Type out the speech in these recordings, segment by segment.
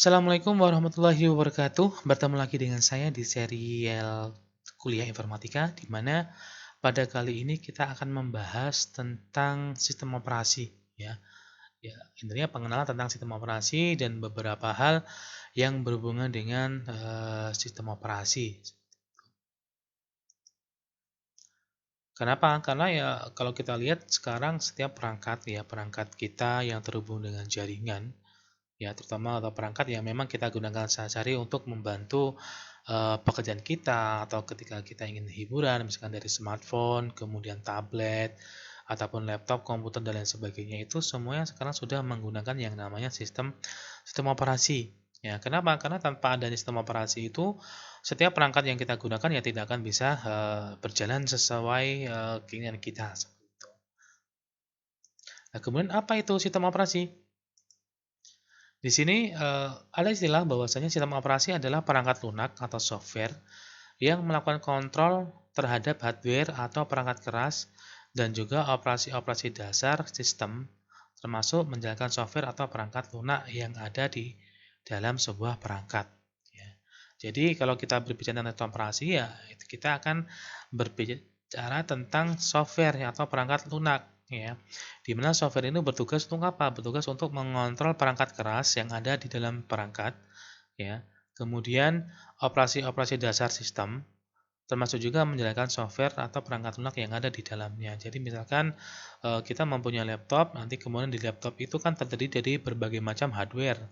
Assalamualaikum warahmatullahi wabarakatuh. Bertemu lagi dengan saya di serial kuliah informatika, di mana pada kali ini kita akan membahas tentang sistem operasi. Ya, intinya pengenalan tentang sistem operasi dan beberapa hal yang berhubungan dengan sistem operasi. Kenapa? Karena ya kalau kita lihat sekarang setiap perangkat kita yang terhubung dengan jaringan, ya terutama atau perangkat yang memang kita gunakan sehari-hari untuk membantu pekerjaan kita atau ketika kita ingin hiburan misalkan dari smartphone, kemudian tablet ataupun laptop, komputer dan lain sebagainya itu semuanya sekarang sudah menggunakan yang namanya sistem sistem operasi. Ya, kenapa? Karena tanpa adanya sistem operasi itu setiap perangkat yang kita gunakan ya tidak akan bisa berjalan sesuai keinginan kita seperti itu. Nah, kemudian apa itu sistem operasi? Di sini ada istilah bahwasanya sistem operasi adalah perangkat lunak atau software yang melakukan kontrol terhadap hardware atau perangkat keras dan juga operasi-operasi dasar sistem, termasuk menjalankan software atau perangkat lunak yang ada di dalam sebuah perangkat. Ya. Jadi kalau kita berbicara tentang operasi ya kita akan berbicara tentang software atau perangkat lunak. Ya, di mana software ini bertugas untuk apa? Bertugas untuk mengontrol perangkat keras yang ada di dalam perangkat, ya. Kemudian operasi-operasi dasar sistem, termasuk juga menjalankan software atau perangkat lunak yang ada di dalamnya. Jadi misalkan kita mempunyai laptop, nanti kemudian di laptop itu kan terdiri dari berbagai macam hardware.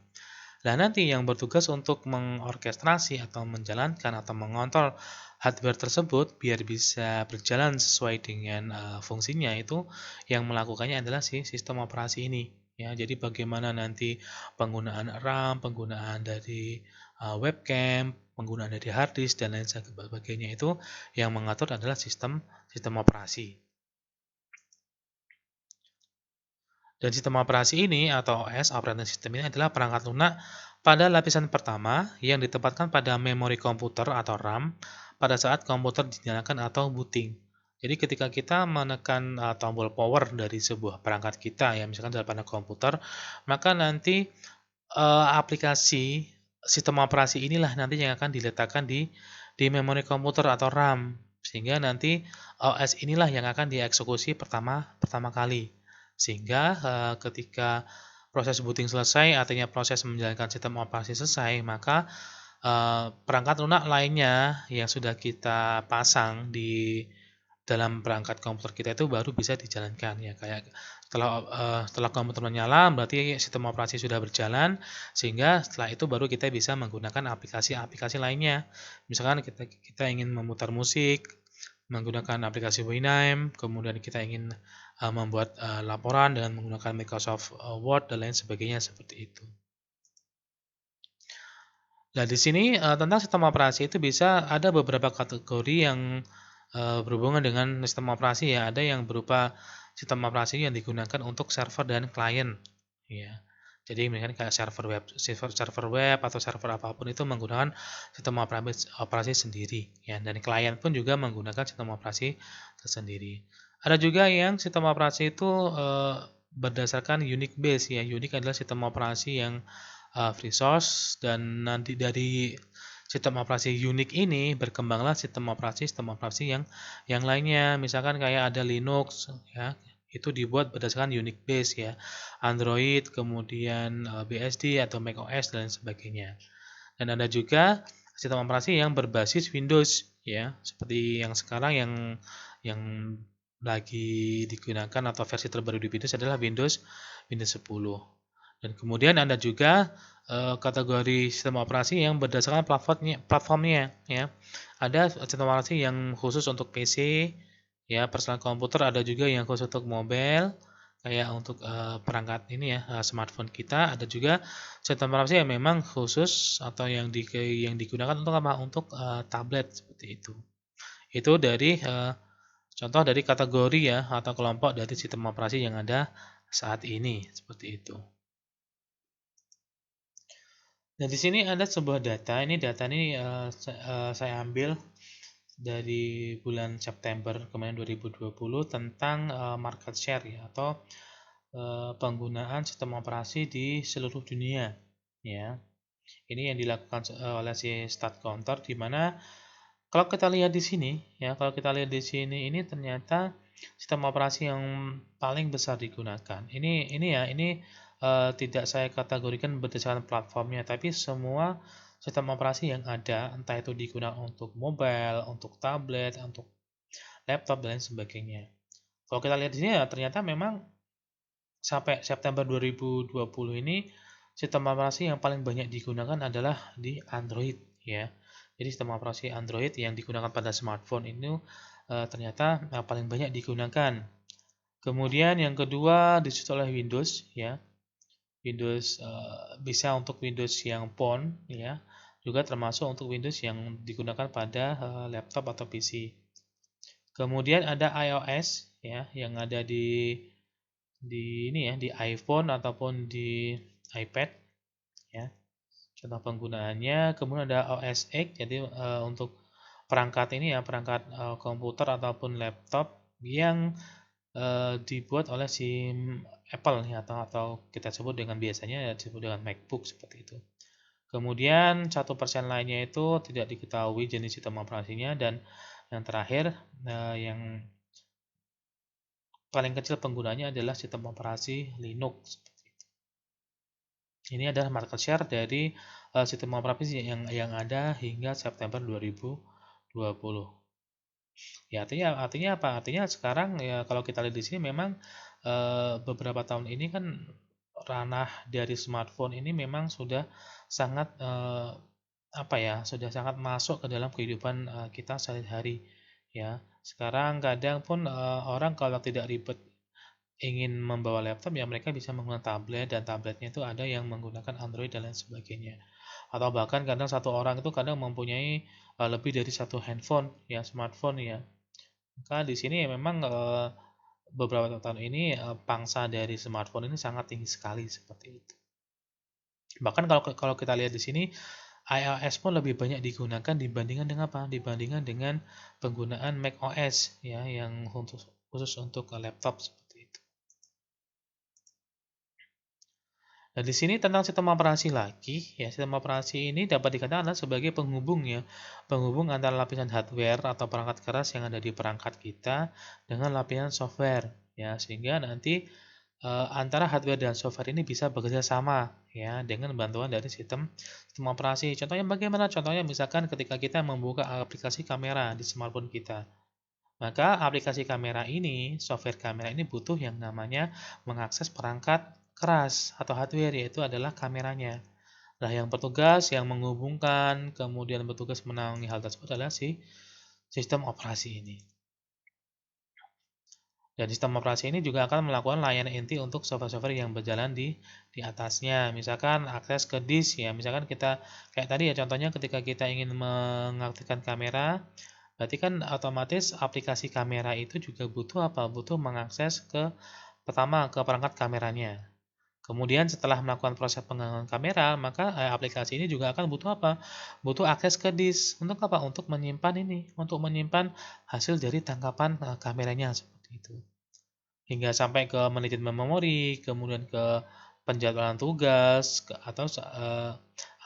Nah, nanti yang bertugas untuk mengorkestrasi atau menjalankan atau mengontrol hardware tersebut biar bisa berjalan sesuai dengan fungsinya itu yang melakukannya adalah si sistem operasi ini. Ya, jadi bagaimana nanti penggunaan RAM, penggunaan dari webcam, penggunaan dari hard disk dan lain sebagainya itu yang mengatur adalah sistem sistem operasi. Dan sistem operasi ini atau OS, operating system ini adalah perangkat lunak pada lapisan pertama yang ditempatkan pada memori komputer atau RAM pada saat komputer dinyalakan atau booting. Jadi ketika kita menekan tombol power dari sebuah perangkat kita ya misalkan dalam panel komputer, maka nanti aplikasi sistem operasi inilah nanti yang akan diletakkan di memori komputer atau RAM sehingga nanti OS inilah yang akan dieksekusi pertama kali. Sehingga ketika proses booting selesai, artinya proses menjalankan sistem operasi selesai, maka perangkat lunak lainnya yang sudah kita pasang di dalam perangkat komputer kita itu baru bisa dijalankan ya kayak setelah komputer menyala berarti sistem operasi sudah berjalan sehingga setelah itu baru kita bisa menggunakan aplikasi-aplikasi lainnya. Misalkan kita ingin memutar musik menggunakan aplikasi Winamp, kemudian kita ingin membuat laporan dengan menggunakan Microsoft Word dan lain sebagainya seperti itu. Nah, di sini tentang sistem operasi itu bisa ada beberapa kategori yang berhubungan dengan sistem operasi ya. Ada yang berupa sistem operasi yang digunakan untuk server dan klien, ya. Jadi misalkan kayak server web atau server apapun itu menggunakan sistem operasi sendiri, ya. Dan klien pun juga menggunakan sistem operasi tersendiri. Ada juga yang sistem operasi itu berdasarkan unique base ya. Unique adalah sistem operasi yang free source dan nanti dari sistem operasi unik ini berkembanglah sistem operasi yang lainnya. Misalkan kayak ada Linux ya, itu dibuat berdasarkan unique base ya. Android, kemudian BSD atau macOS dan sebagainya. Dan ada juga sistem operasi yang berbasis Windows ya, seperti yang sekarang yang lagi digunakan atau versi terbaru di Windows adalah Windows 10. Dan kemudian ada juga kategori sistem operasi yang berdasarkan platformnya ya. Ada sistem operasi yang khusus untuk PC ya, personal komputer, ada juga yang khusus untuk mobile kayak untuk perangkat ini ya, smartphone kita, ada juga sistem operasi yang memang khusus atau yang digunakan untuk apa? Untuk tablet seperti itu. Itu dari contoh dari kategori ya atau kelompok dari sistem operasi yang ada saat ini seperti itu. Nah, di sini ada sebuah data. Data ini saya ambil dari bulan September kemarin 2020 tentang market share ya atau penggunaan sistem operasi di seluruh dunia ya. Ini yang dilakukan oleh si start counter, di mana kalau kita lihat di sini ya, kalau kita lihat di sini ini ternyata sistem operasi yang paling besar digunakan. Ini tidak saya kategorikan berdasarkan platformnya, tapi semua sistem operasi yang ada, entah itu digunakan untuk mobile, untuk tablet, untuk laptop dan lain sebagainya. Kalau kita lihat di sini ya ternyata memang sampai September 2020 ini sistem operasi yang paling banyak digunakan adalah di Android ya. Jadi sistem operasi Android yang digunakan pada smartphone ini ternyata paling banyak digunakan. Kemudian yang kedua disusul oleh Windows ya. Windows bisa untuk Windows yang phone ya. Juga termasuk untuk Windows yang digunakan pada laptop atau PC. Kemudian ada iOS ya yang ada di iPhone ataupun di iPad ya. Contoh penggunaannya, kemudian ada OS X, jadi untuk perangkat ini ya, perangkat komputer ataupun laptop yang dibuat oleh si Apple ya, atau kita sebut dengan biasanya disebut dengan MacBook seperti itu. Kemudian 1% lainnya itu tidak diketahui jenis sistem operasinya, dan yang terakhir yang paling kecil penggunanya adalah sistem operasi Linux. Ini adalah market share dari sistem operasi yang ada hingga September 2020. Ya, artinya apa? Artinya sekarang ya kalau kita lihat di sini memang beberapa tahun ini kan ranah dari smartphone ini memang sudah sangat apa ya? Sudah sangat masuk ke dalam kehidupan kita sehari-hari ya. Sekarang kadang pun orang kalau tidak ribet ingin membawa laptop ya mereka bisa menggunakan tablet, dan tabletnya itu ada yang menggunakan Android dan lain sebagainya. Atau bahkan kadang satu orang itu kadang mempunyai lebih dari satu handphone ya, smartphone ya. Maka di sini ya memang beberapa tahun ini pangsa dari smartphone ini sangat tinggi sekali seperti itu. Bahkan kalau kita lihat di sini iOS pun lebih banyak digunakan dibandingkan dengan apa? Dibandingkan dengan penggunaan macOS ya yang khusus untuk laptop seperti itu. Nah, di sini tentang sistem operasi lagi, ya sistem operasi ini dapat dikatakan adalah sebagai penghubung ya, penghubung antara lapisan hardware atau perangkat keras yang ada di perangkat kita dengan lapisan software, ya sehingga nanti antara hardware dan software ini bisa bekerja sama ya dengan bantuan dari sistem operasi. Contohnya bagaimana? Contohnya misalkan ketika kita membuka aplikasi kamera di smartphone kita, maka aplikasi kamera ini, software kamera ini butuh yang namanya mengakses perangkat keras atau hardware, yaitu adalah kameranya. Nah, yang bertugas, yang menghubungkan, kemudian bertugas menangani hal tersebut adalah si sistem operasi ini. Dan sistem operasi ini juga akan melakukan layanan inti untuk software-software yang berjalan di atasnya. Misalkan akses ke disk ya, misalkan kita kayak tadi ya contohnya ketika kita ingin mengaktifkan kamera, berarti kan otomatis aplikasi kamera itu juga butuh apa? Butuh mengakses pertama ke perangkat kameranya. Kemudian setelah melakukan proses penggangguan kamera, maka aplikasi ini juga akan butuh apa? Butuh akses ke disk. Untuk apa? Untuk menyimpan hasil dari tangkapan kameranya seperti itu. Hingga sampai ke manajemen memori, kemudian ke penjadwalan tugas, atau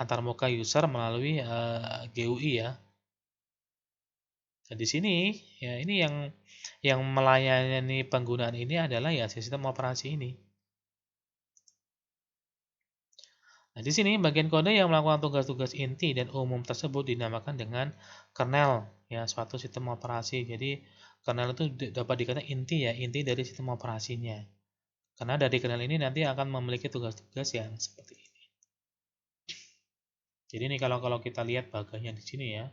antarmuka user melalui GUI ya. Nah, di sini ya ini yang melayani penggunaan ini adalah ya sistem operasi ini. Nah, di sini bagian kode yang melakukan tugas-tugas inti dan umum tersebut dinamakan dengan kernel ya, suatu sistem operasi. Jadi kernel itu dapat dikatakan inti ya, inti dari sistem operasinya. Karena dari kernel ini nanti akan memiliki tugas-tugas yang seperti ini. Jadi ini kalau kita lihat bagiannya di sini ya.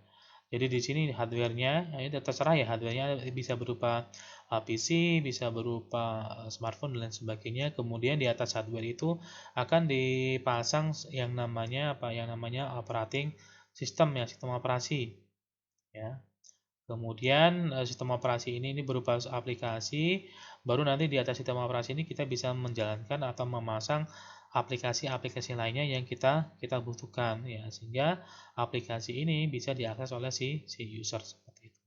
Jadi di sini hardware-nya, ini terserah ya, hardware-nya bisa berupa PC, bisa berupa smartphone dan lain sebagainya. Kemudian di atas hardware itu akan dipasang yang namanya apa? Yang namanya operating system ya, sistem operasi ya. Kemudian sistem operasi ini berupa aplikasi, baru nanti di atas sistem operasi ini kita bisa menjalankan atau memasang aplikasi-aplikasi lainnya yang kita butuhkan ya, sehingga aplikasi ini bisa diakses oleh si user seperti itu.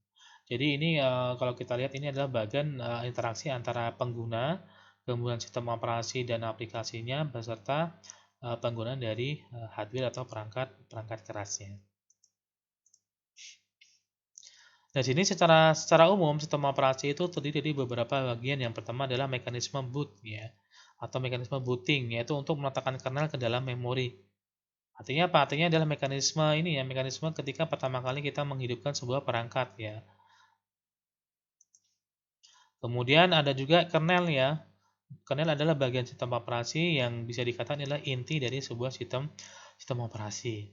Jadi ini kalau kita lihat ini adalah bagian interaksi antara pengguna, kemudian sistem operasi dan aplikasinya beserta penggunaan dari hardware atau perangkat kerasnya. Nah, sini secara umum sistem operasi itu terdiri dari beberapa bagian. Yang pertama adalah mekanisme boot ya, atau mekanisme booting, yaitu untuk meletakkan kernel ke dalam memori. Artinya apa? Artinya adalah mekanisme ini ya, mekanisme ketika pertama kali kita menghidupkan sebuah perangkat ya. Kemudian ada juga kernel ya. Kernel adalah bagian sistem operasi yang bisa dikatakan adalah inti dari sebuah sistem operasi.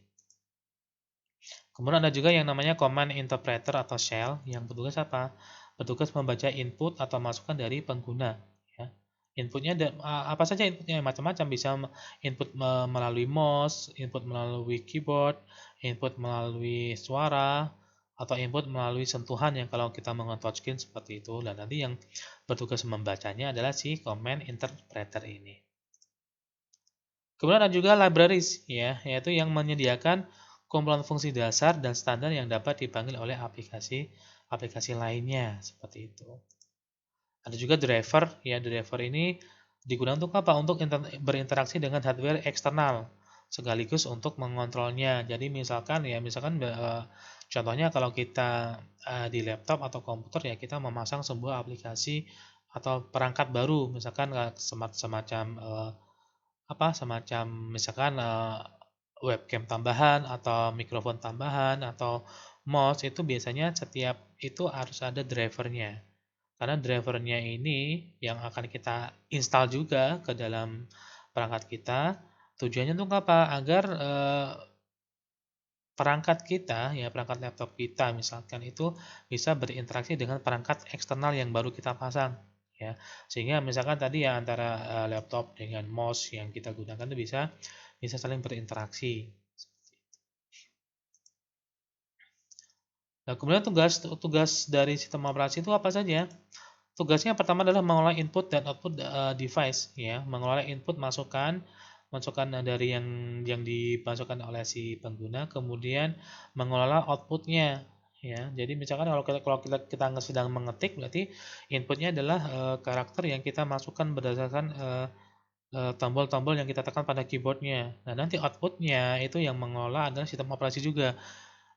Kemudian ada juga yang namanya command interpreter atau shell yang bertugas apa? Bertugas membaca input atau masukan dari pengguna. Ya. Inputnya apa saja inputnya? Macam-macam, bisa input melalui mouse, input melalui keyboard, input melalui suara, atau input melalui sentuhan yang kalau kita menggunakan touchscreen seperti itu. Dan nanti yang bertugas membacanya adalah si command interpreter ini. Kemudian ada juga libraries ya, yaitu yang menyediakan kumpulan fungsi dasar dan standar yang dapat dipanggil oleh aplikasi lainnya seperti itu. Ada juga driver ya, driver ini digunakan untuk apa? Untuk berinteraksi dengan hardware eksternal sekaligus untuk mengontrolnya. Jadi misalkan contohnya kalau kita di laptop atau komputer ya, kita memasang sebuah aplikasi atau perangkat baru, misalkan semacam misalkan webcam tambahan atau mikrofon tambahan atau mouse, itu biasanya setiap itu harus ada drivernya. Karena drivernya ini yang akan kita install juga ke dalam perangkat kita. Tujuannya untuk apa? Agar perangkat kita ya, perangkat laptop kita misalkan itu bisa berinteraksi dengan perangkat eksternal yang baru kita pasang ya. Sehingga misalkan tadi ya, antara laptop dengan mouse yang kita gunakan itu bisa saling berinteraksi. Nah, kemudian tugas dari sistem operasi itu apa saja? Tugasnya pertama adalah mengolah input dan output device ya, mengolah input masukan dari yang dimasukkan oleh si pengguna, kemudian mengelola outputnya ya. Jadi misalkan kalau kita sedang mengetik, berarti inputnya adalah karakter yang kita masukkan berdasarkan tombol-tombol yang kita tekan pada keyboardnya. Nah, nanti outputnya itu yang mengelola adalah sistem operasi juga.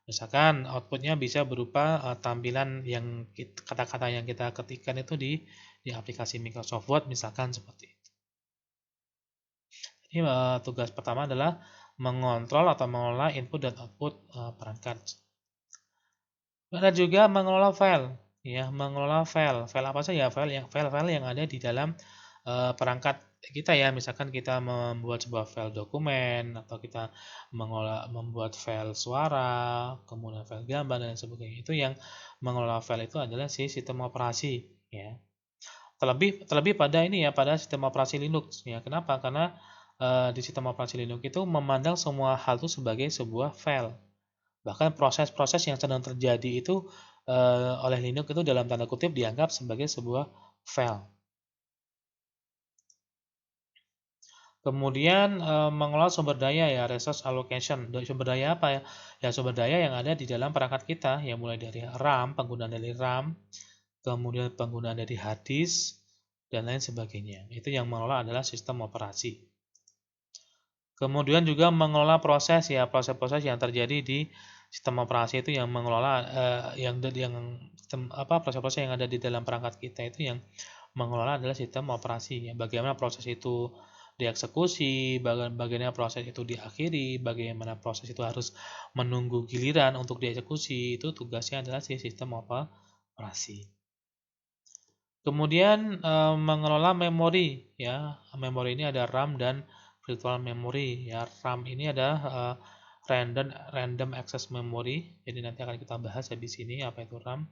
Misalkan outputnya bisa berupa tampilan yang kata-kata yang kita ketikkan itu di aplikasi Microsoft Word misalkan seperti itu. Jadi tugas pertama adalah mengontrol atau mengelola input dan output perangkat. Ada juga mengelola file, ya, mengelola file. File apa saja? File-file yang ada di dalam perangkat kita ya. Misalkan kita membuat sebuah file dokumen atau kita membuat file suara, kemudian file gambar dan sebagainya. Itu yang mengelola file itu adalah si sistem operasi, ya. Terlebih pada ini ya, pada sistem operasi Linux ya. Kenapa? Karena di sistem operasi Linux itu memandang semua hal itu sebagai sebuah file. Bahkan proses-proses yang sedang terjadi itu oleh Linux itu dalam tanda kutip dianggap sebagai sebuah file. Kemudian mengelola sumber daya ya, resource allocation. Sumber daya apa ya? Ya, sumber daya yang ada di dalam perangkat kita, ya, mulai dari RAM, penggunaan dari RAM, kemudian penggunaan dari hard disk, dan lain sebagainya. Itu yang mengelola adalah sistem operasi. Kemudian juga mengelola proses ya, proses-proses yang terjadi di sistem operasi itu yang mengelola proses-proses yang ada di dalam perangkat kita itu yang mengelola adalah sistem operasi ya. Bagaimana proses itu dieksekusi, bagaimana proses itu diakhiri, bagaimana proses itu harus menunggu giliran untuk dieksekusi, itu tugasnya adalah si sistem operasi. Kemudian mengelola memori ya. Memori ini ada RAM dan virtual memory ya. RAM ini adalah random access memory. Jadi nanti akan kita bahas habis ini apa itu RAM.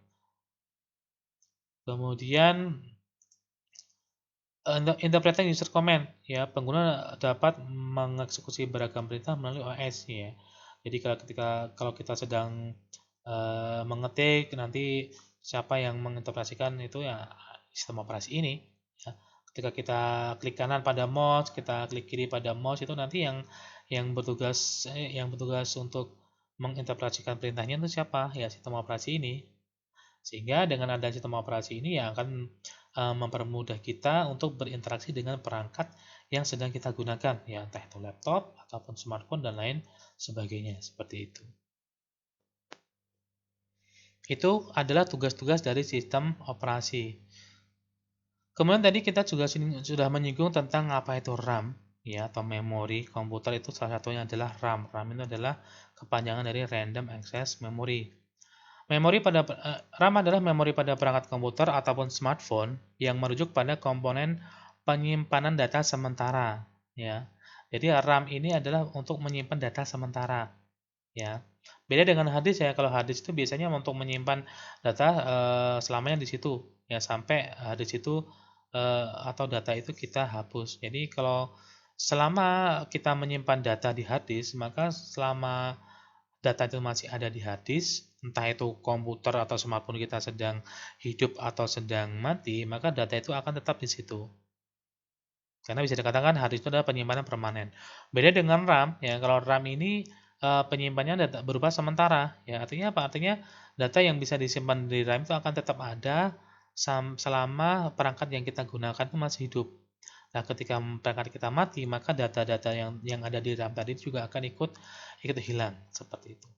Kemudian interpreting user command ya, pengguna dapat mengeksekusi beragam perintah melalui OS ya. Jadi kalau kita sedang mengetik, nanti siapa yang menginterpretasikan itu ya sistem operasi ini ya. Ketika kita klik kanan pada mouse, kita klik kiri pada mouse, itu nanti yang bertugas untuk menginterpretasikan perintahnya itu siapa? Ya, sistem operasi ini. Sehingga dengan ada sistem operasi ini yang akan mempermudah kita untuk berinteraksi dengan perangkat yang sedang kita gunakan, ya entah itu laptop ataupun smartphone dan lain sebagainya, seperti itu. Itu adalah tugas-tugas dari sistem operasi. Kemudian tadi kita juga sudah menyinggung tentang apa itu RAM, ya, atau memori komputer. Itu salah satunya adalah RAM. RAM itu adalah kepanjangan dari Random Access Memory. RAM adalah memori pada perangkat komputer ataupun smartphone yang merujuk pada komponen penyimpanan data sementara, ya. Jadi RAM ini adalah untuk menyimpan data sementara, ya. Beda dengan hard disk, ya. Kalau hard disk itu biasanya untuk menyimpan data selamanya di situ, ya, sampai hard disk itu atau data itu kita hapus. Jadi kalau selama kita menyimpan data di hard disk, maka selama data itu masih ada di hard disk, entah itu komputer atau smartphone kita sedang hidup atau sedang mati, maka data itu akan tetap di situ. Karena bisa dikatakan hard disk itu adalah penyimpanan permanen. Beda dengan RAM, ya. Kalau RAM ini penyimpanannya data berupa sementara, ya. Artinya apa? Artinya data yang bisa disimpan di RAM itu akan tetap ada selama perangkat yang kita gunakan itu masih hidup. Nah, ketika perangkat kita mati, maka data-data yang ada di RAM tadi juga akan ikut hilang, seperti itu.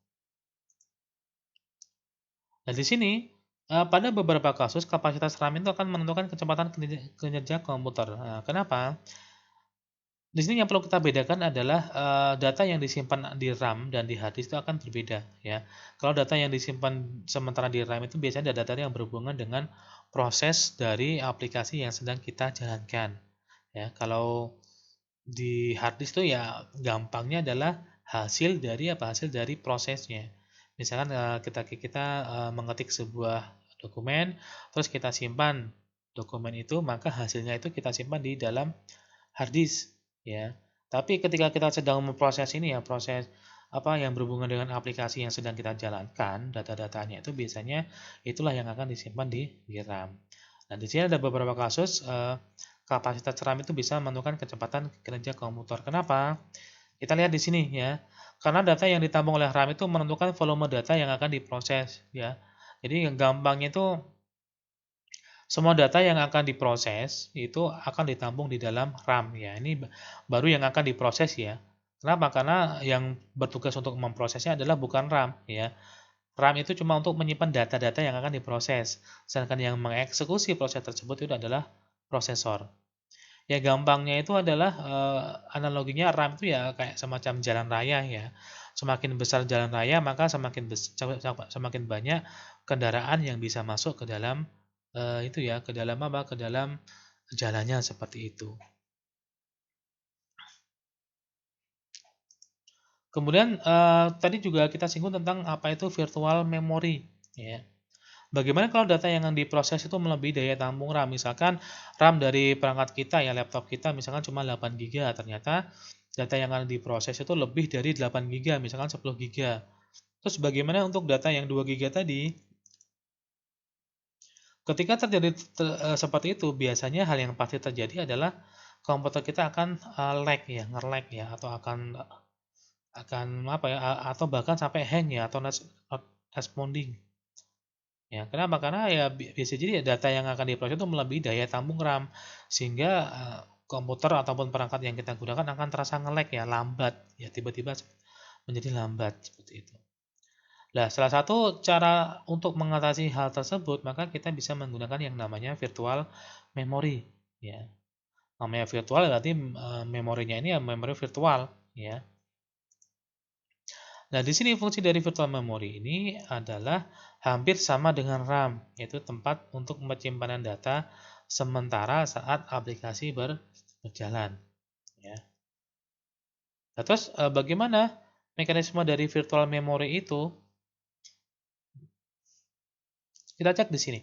Nah, di sini pada beberapa kasus kapasitas RAM itu akan menentukan kecepatan kinerja komputer. Nah, kenapa? Di sini yang perlu kita bedakan adalah data yang disimpan di RAM dan di hard disk itu akan berbeda, ya. Kalau data yang disimpan sementara di RAM itu biasanya data yang berhubungan dengan proses dari aplikasi yang sedang kita jalankan, ya. Kalau di hard disk itu ya gampangnya adalah hasil dari apa? Hasil dari prosesnya. Misalkan kita mengetik sebuah dokumen, terus kita simpan dokumen itu, maka hasilnya itu kita simpan di dalam hard disk, ya. Tapi ketika kita sedang memproses ini, ya, proses apa yang berhubungan dengan aplikasi yang sedang kita jalankan, data-datanya itu biasanya itulah yang akan disimpan di RAM. Nah, di sini ada beberapa kasus kapasitas RAM itu bisa menentukan kecepatan kinerja komputer. Kenapa? Kita lihat di sini, ya. Karena data yang ditampung oleh RAM itu menentukan volume data yang akan diproses, ya. Jadi yang gampangnya itu semua data yang akan diproses itu akan ditampung di dalam RAM, ya. Ini baru yang akan diproses, ya. Kenapa? Karena yang bertugas untuk memprosesnya adalah bukan RAM, ya. RAM itu cuma untuk menyimpan data-data yang akan diproses. Sedangkan yang mengeksekusi proses tersebut itu adalah prosesor. Ya gampangnya itu adalah analoginya RAM itu ya kayak semacam jalan raya, ya. Semakin besar jalan raya maka semakin banyak kendaraan yang bisa masuk ke dalam itu ya, ke dalam apa? Ke dalam jalannya, seperti itu. Kemudian tadi juga kita singgung tentang apa itu virtual memory, ya. Bagaimana kalau data yang diproses itu melebihi daya tampung RAM? Misalkan RAM dari perangkat kita, ya, laptop kita misalkan cuma 8 GB, ternyata data yang akan diproses itu lebih dari 8 GB, misalkan 10 GB. Terus bagaimana untuk data yang 2 GB tadi? Ketika terjadi seperti itu, biasanya hal yang pasti terjadi adalah komputer kita akan lag, ya, nge-lag, ya, atau akan apa ya, atau bahkan sampai hang, ya, atau not responding. Ya, kenapa? Karena ya bisa jadi ya data yang akan diproses itu melebihi daya tampung RAM, sehingga komputer ataupun perangkat yang kita gunakan akan terasa nge-lag, ya, lambat, ya, tiba-tiba menjadi lambat, seperti itu. Nah, salah satu cara untuk mengatasi hal tersebut, maka kita bisa menggunakan yang namanya virtual memory, ya. Namanya virtual berarti memorinya ini ya memori virtual, ya. Nah, di sini fungsi dari virtual memory ini adalah hampir sama dengan RAM, yaitu tempat untuk penyimpanan data sementara saat aplikasi berjalan, ya. Nah, terus bagaimana mekanisme dari virtual memory itu? Kita cek di sini.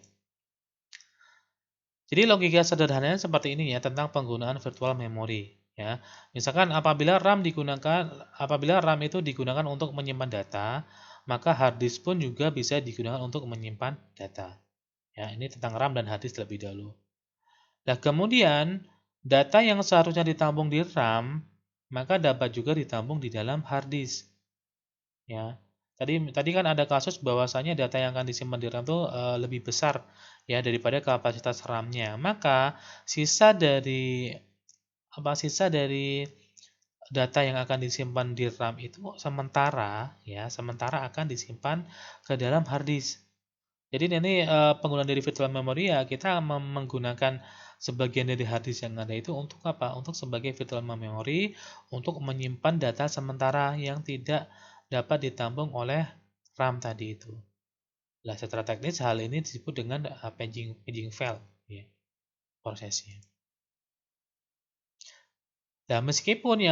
Jadi logika sederhananya seperti ini, ya, tentang penggunaan virtual memory, ya. Misalkan apabila RAM itu digunakan untuk menyimpan data, maka hard disk pun juga bisa digunakan untuk menyimpan data. Ya, ini tentang RAM dan hard disk terlebih dahulu. Nah, kemudian data yang seharusnya ditampung di RAM, maka dapat juga ditampung di dalam hard disk. Ya. Tadi kan ada kasus bahwasanya data yang akan disimpan di RAM itu lebih besar, ya, daripada kapasitas RAM-nya. Maka sisa dari sisa dari data yang akan disimpan di RAM itu sementara akan disimpan ke dalam hard disk. Jadi nanti penggunaan dari virtual memory ya kita menggunakan sebagian dari hard disk yang ada itu untuk apa? Untuk sebagai virtual memory untuk menyimpan data sementara yang tidak dapat ditampung oleh RAM tadi itu. Nah, secara teknis hal ini disebut dengan paging file ya, prosesnya. Nah, meskipun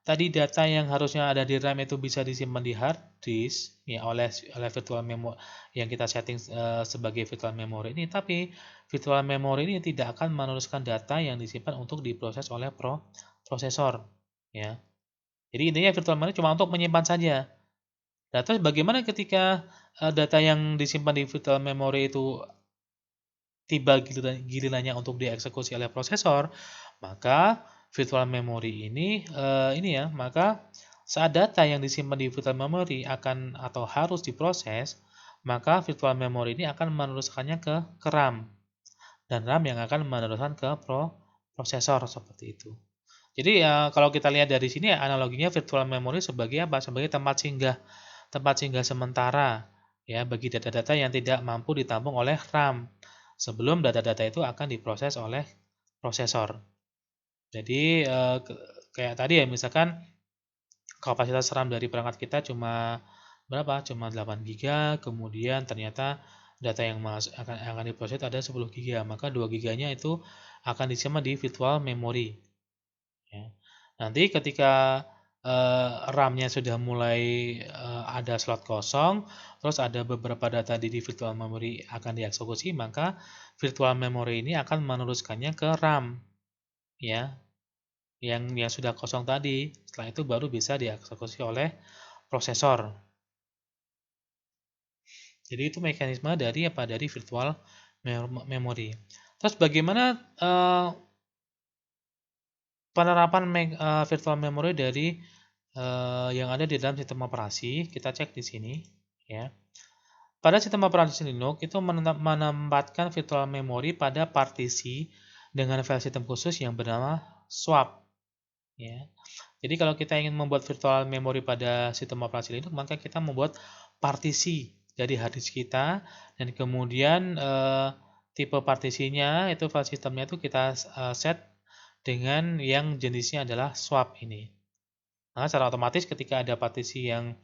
tadi data yang harusnya ada di RAM itu bisa disimpan di hard disk ya oleh virtual memory yang kita setting sebagai virtual memory ini, tapi virtual memory ini tidak akan meneruskan data yang disimpan untuk diproses oleh prosesor ya. Jadi intinya virtual memory cuma untuk menyimpan saja. Nah, terus bagaimana ketika data yang disimpan di virtual memory itu tiba gilirannya untuk dieksekusi oleh prosesor, maka virtual memory maka saat data yang disimpan di virtual memory akan atau harus diproses, maka virtual memory ini akan meneruskannya ke RAM dan RAM yang akan meneruskan ke prosesor seperti itu. Jadi ya kalau kita lihat dari sini analoginya virtual memory sebagai apa? Sebagai tempat singgah sementara ya bagi data-data yang tidak mampu ditampung oleh RAM sebelum data-data itu akan diproses oleh prosesor. Jadi kayak tadi ya misalkan kapasitas RAM dari perangkat kita cuma berapa? Cuma 8 GB, kemudian ternyata data yang akan diproses ada 10 GB, maka 2 GB-nya itu akan disimpan di virtual memory. Ya. Nanti ketika RAM-nya sudah mulai ada slot kosong, terus ada beberapa data di virtual memory akan dieksekusi, maka virtual memory ini akan meneruskannya ke RAM, ya, yang sudah kosong tadi. Setelah itu baru bisa dieksekusi oleh prosesor. Jadi itu mekanisme dari apa? Dari virtual memory. Terus bagaimana penerapan virtual memory dari yang ada di dalam sistem operasi? Kita cek di sini, ya. Pada sistem operasi Linux itu menempatkan virtual memory pada partisi dengan file sistem khusus yang bernama swap. Ya. Jadi kalau kita ingin membuat virtual memory pada sistem operasi Linux, maka kita membuat partisi dari hard disk kita dan kemudian tipe partisinya itu file sistemnya itu kita set dengan yang jenisnya adalah swap ini. Nah, secara otomatis ketika ada partisi yang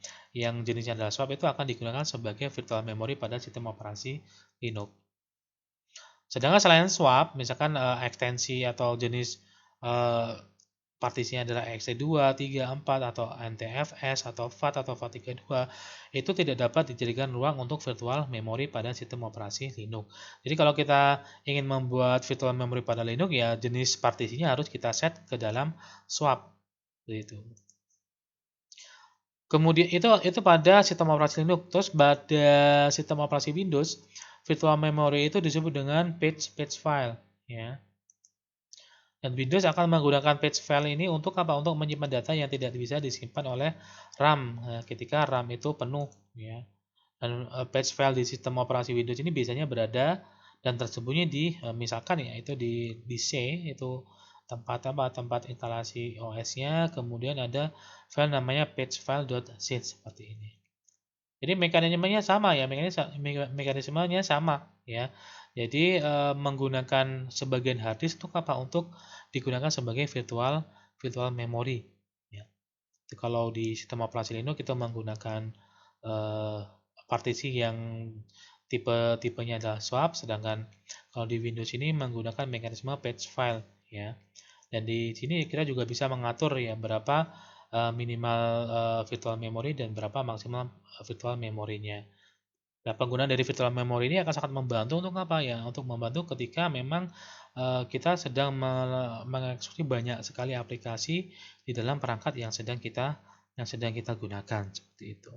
jenisnya adalah swap itu akan digunakan sebagai virtual memory pada sistem operasi Linux. Sedangkan selain swap, misalkan ekstensi atau jenis partisinya adalah ext2, 3, 4 atau NTFS atau FAT atau FAT32 itu tidak dapat dijadikan ruang untuk virtual memory pada sistem operasi Linux. Jadi kalau kita ingin membuat virtual memory pada Linux ya jenis partisinya harus kita set ke dalam swap begitu. Kemudian itu pada sistem operasi Linux. Terus pada sistem operasi Windows, virtual memory itu disebut dengan page file, ya. Dan Windows akan menggunakan page file ini untuk apa? Untuk menyimpan data yang tidak bisa disimpan oleh RAM ketika RAM itu penuh, ya. Dan page file di sistem operasi Windows ini biasanya berada dan tersembunyi di misalkan ya itu di C itu tempat instalasi OS-nya, kemudian ada file namanya pagefile.zip seperti ini. Jadi mekanismenya sama ya, mekanismenya sama ya. Jadi menggunakan sebagian hard disk untuk apa? Untuk digunakan sebagai virtual memory ya. Jadi, kalau di sistem operasi Linux kita menggunakan partisi yang tipenya adalah swap, sedangkan kalau di Windows ini menggunakan mekanisme page file ya. Dan di sini kita juga bisa mengatur ya berapa minimal virtual memory dan berapa maksimal virtual memorinya. Nah, penggunaan dari virtual memory ini akan sangat membantu untuk apa ya? Untuk membantu ketika memang kita sedang mengeksekusi banyak sekali aplikasi di dalam perangkat yang sedang kita gunakan seperti itu.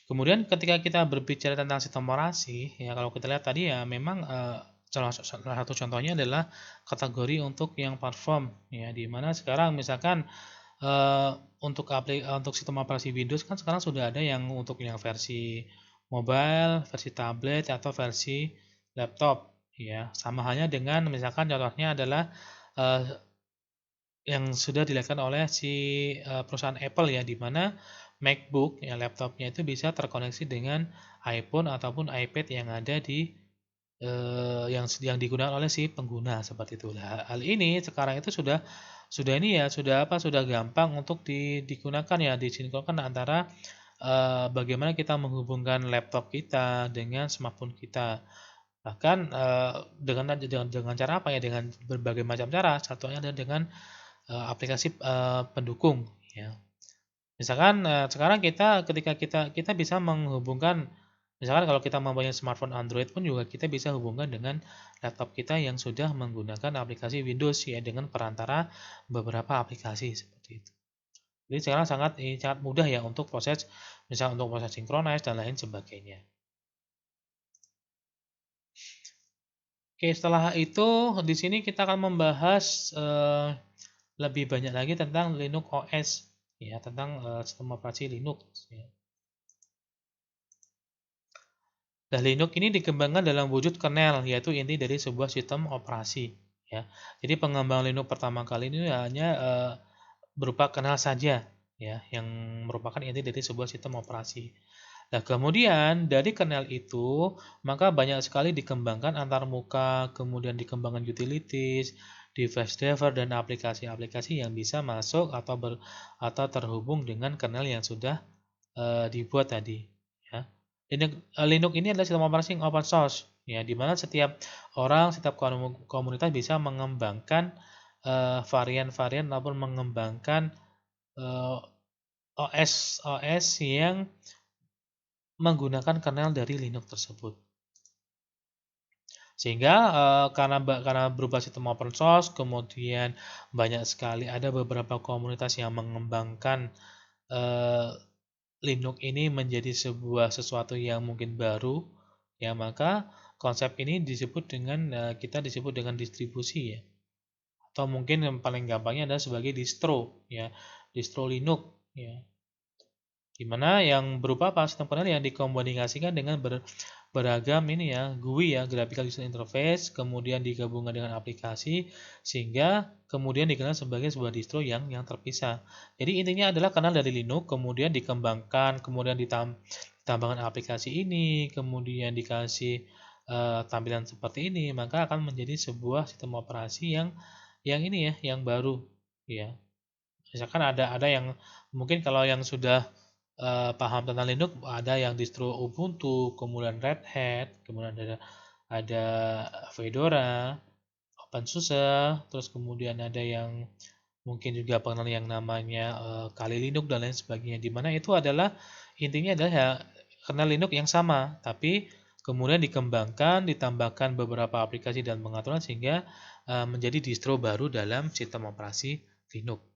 Kemudian ketika kita berbicara tentang sistem operasi, ya kalau kita lihat tadi ya memang salah satu contohnya adalah kategori untuk yang platform ya di mana sekarang misalkan eh, untuk sistem operasi Windows kan sekarang sudah ada yang untuk yang versi mobile, versi tablet atau versi laptop ya. Sama halnya dengan misalkan contohnya adalah eh, yang sudah dilakukan oleh si perusahaan Apple ya, di mana MacBook ya laptopnya itu bisa terkoneksi dengan iPhone ataupun iPad yang ada di yang digunakan oleh si pengguna seperti itu. Nah, hal ini sekarang itu sudah ini ya, sudah apa, sudah gampang untuk digunakan ya, disinkronkan antara bagaimana kita menghubungkan laptop kita dengan smartphone kita. Bahkan dengan cara apa ya? Dengan berbagai macam cara. Satunya adalah dengan aplikasi pendukung ya. Misalkan sekarang ketika kita bisa menghubungkan, misalkan kalau kita mempunyai smartphone Android pun juga kita bisa hubungkan dengan laptop kita yang sudah menggunakan aplikasi Windows ya, dengan perantara beberapa aplikasi seperti itu. Jadi sekarang sangat mudah ya untuk proses, misal untuk proses synchronize dan lain sebagainya. Oke, setelah itu di sini kita akan membahas lebih banyak lagi tentang Linux OS ya, tentang sistem operasi Linux ya. Nah, Linux ini dikembangkan dalam wujud kernel, yaitu inti dari sebuah sistem operasi ya. Jadi pengembangan Linux pertama kali ini hanya berupa kernel saja ya, yang merupakan inti dari sebuah sistem operasi. Nah, kemudian dari kernel itu, maka banyak sekali dikembangkan antarmuka, kemudian dikembangkan utilities, device driver, dan aplikasi-aplikasi yang bisa masuk atau terhubung dengan kernel yang sudah dibuat tadi. Ya. Linux ini adalah sistem operasi yang open source, ya, di mana setiap orang, setiap komunitas bisa mengembangkan varian-varian ataupun mengembangkan OS yang menggunakan kernel dari Linux tersebut. Sehingga karena berubah sistem open source, kemudian banyak sekali ada beberapa komunitas yang mengembangkan eh, Linux ini menjadi sesuatu yang mungkin baru, ya, maka konsep ini kita disebut dengan distribusi ya. Atau mungkin yang paling gampangnya adalah sebagai distro ya, distro Linux ya. Di mana yang berupa apa? Sistem kernel yang dikomunikasikan dengan beragam ini ya, GUI ya, graphical user interface, kemudian digabungkan dengan aplikasi sehingga kemudian dikenal sebagai sebuah distro yang terpisah. Jadi intinya adalah kernel dari Linux kemudian dikembangkan, kemudian ditambahkan aplikasi ini, kemudian dikasih tampilan seperti ini, maka akan menjadi sebuah sistem operasi yang ini ya, yang baru ya. Misalkan ada yang mungkin kalau yang sudah paham tentang Linux, ada yang distro Ubuntu, kemudian Red Hat, kemudian ada Fedora, OpenSUSE, terus kemudian ada yang mungkin juga pengenal yang namanya Kali Linux dan lain sebagainya, di mana itu adalah intinya adalah ya kernel Linux yang sama, tapi kemudian dikembangkan, ditambahkan beberapa aplikasi dan pengaturan sehingga menjadi distro baru dalam sistem operasi Linux.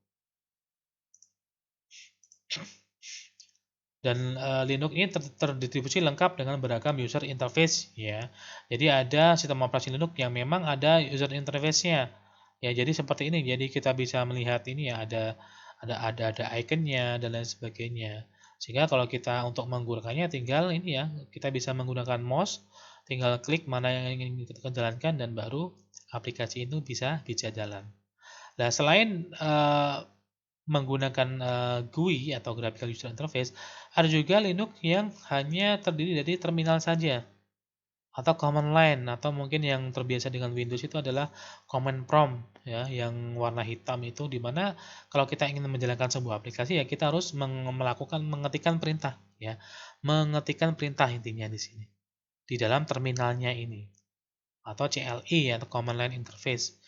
Dan Linux ini terdistribusi lengkap dengan beragam user interface ya. Jadi ada sistem operasi Linux yang memang ada user interface-nya. Ya, jadi seperti ini. Jadi kita bisa melihat ini ya, ada ikonnya dan lain sebagainya. Sehingga kalau kita untuk menggunakannya tinggal ini ya, kita bisa menggunakan mouse, tinggal klik mana yang ingin kita jalankan dan baru aplikasi itu bisa jalan. Nah, selain menggunakan GUI atau Graphical User Interface, ada juga Linux yang hanya terdiri dari terminal saja atau command line, atau mungkin yang terbiasa dengan Windows itu adalah command prompt ya, yang warna hitam itu, dimana kalau kita ingin menjalankan sebuah aplikasi ya kita harus mengetikkan perintah ya, mengetikkan perintah intinya di sini di dalam terminalnya ini, atau CLI atau command line interface.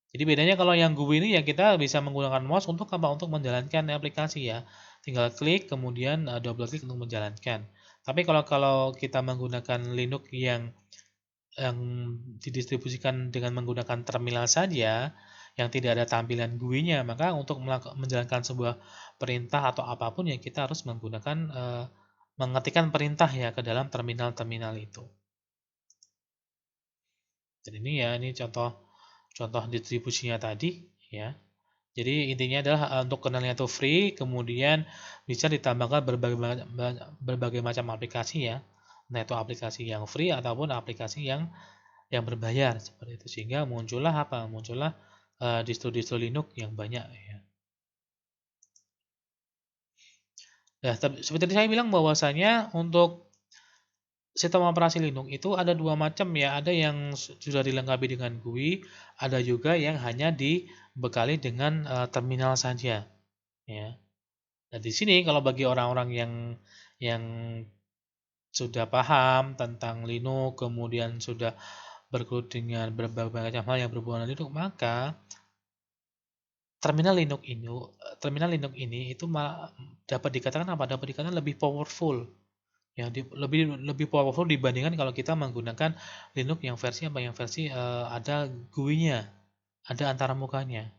Jadi bedanya kalau yang GUI ini ya kita bisa menggunakan mouse untuk apa? Untuk menjalankan aplikasi ya. Tinggal klik kemudian double klik untuk menjalankan. Tapi kalau kita menggunakan Linux yang didistribusikan dengan menggunakan terminal saja, yang tidak ada tampilan GUI-nya, maka untuk menjalankan sebuah perintah atau apapun ya kita harus menggunakan mengetikkan perintah ya ke dalam terminal-terminal itu. Dan ini ya, ini contoh distribusinya tadi ya. Jadi intinya adalah untuk kernelnya itu free, kemudian bisa ditambahkan berbagai macam aplikasi ya. Nah, itu aplikasi yang free ataupun aplikasi yang berbayar seperti itu, sehingga muncullah apa? Muncullah distro-distro Linux yang banyak ya. Nah, seperti saya bilang bahwasanya untuk sistem operasi Linux itu ada dua macam ya, ada yang sudah dilengkapi dengan GUI, ada juga yang hanya dibekali dengan terminal saja ya. Nah, di sini kalau bagi orang-orang yang sudah paham tentang Linux, kemudian sudah bergelut dengan berbagai macam hal yang berhubungan dengan Linux, maka terminal Linux ini itu dapat dikatakan apa? Dapat dikatakan lebih powerful. Ya, lebih powerful dibandingkan kalau kita menggunakan Linux yang versi apa? Yang versi ada GUI-nya, ada antaramukanya.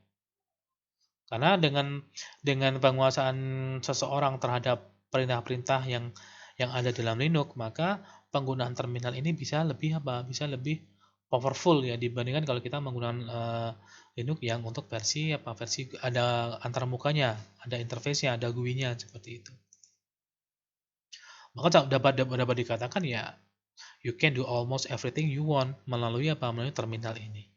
Karena dengan penguasaan seseorang terhadap perintah-perintah yang ada dalam Linux, maka penggunaan terminal ini bisa lebih apa? Bisa lebih powerful ya dibandingkan kalau kita menggunakan Linux yang untuk versi ada antarmukanya, ada interface-nya, ada GUI-nya seperti itu. Maka dapat dikatakan ya you can do almost everything you want melalui apa? Melalui terminal ini.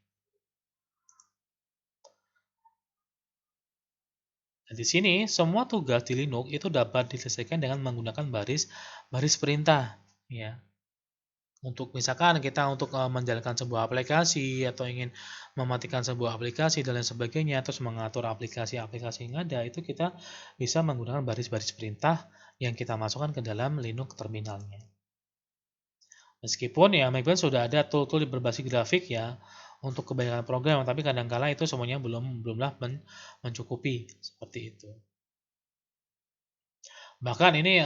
Nah, di sini semua tugas di Linux itu dapat diselesaikan dengan menggunakan baris perintah ya. Untuk misalkan kita untuk menjalankan sebuah aplikasi atau ingin mematikan sebuah aplikasi dan lain sebagainya, terus mengatur aplikasi-aplikasi yang ada, itu kita bisa menggunakan baris-baris perintah yang kita masukkan ke dalam Linux terminalnya. Meskipun ya Macbeth sudah ada tool-tool berbasis grafik ya untuk kebanyakan program, tapi kadang-kala itu semuanya belumlah mencukupi seperti itu. Bahkan ini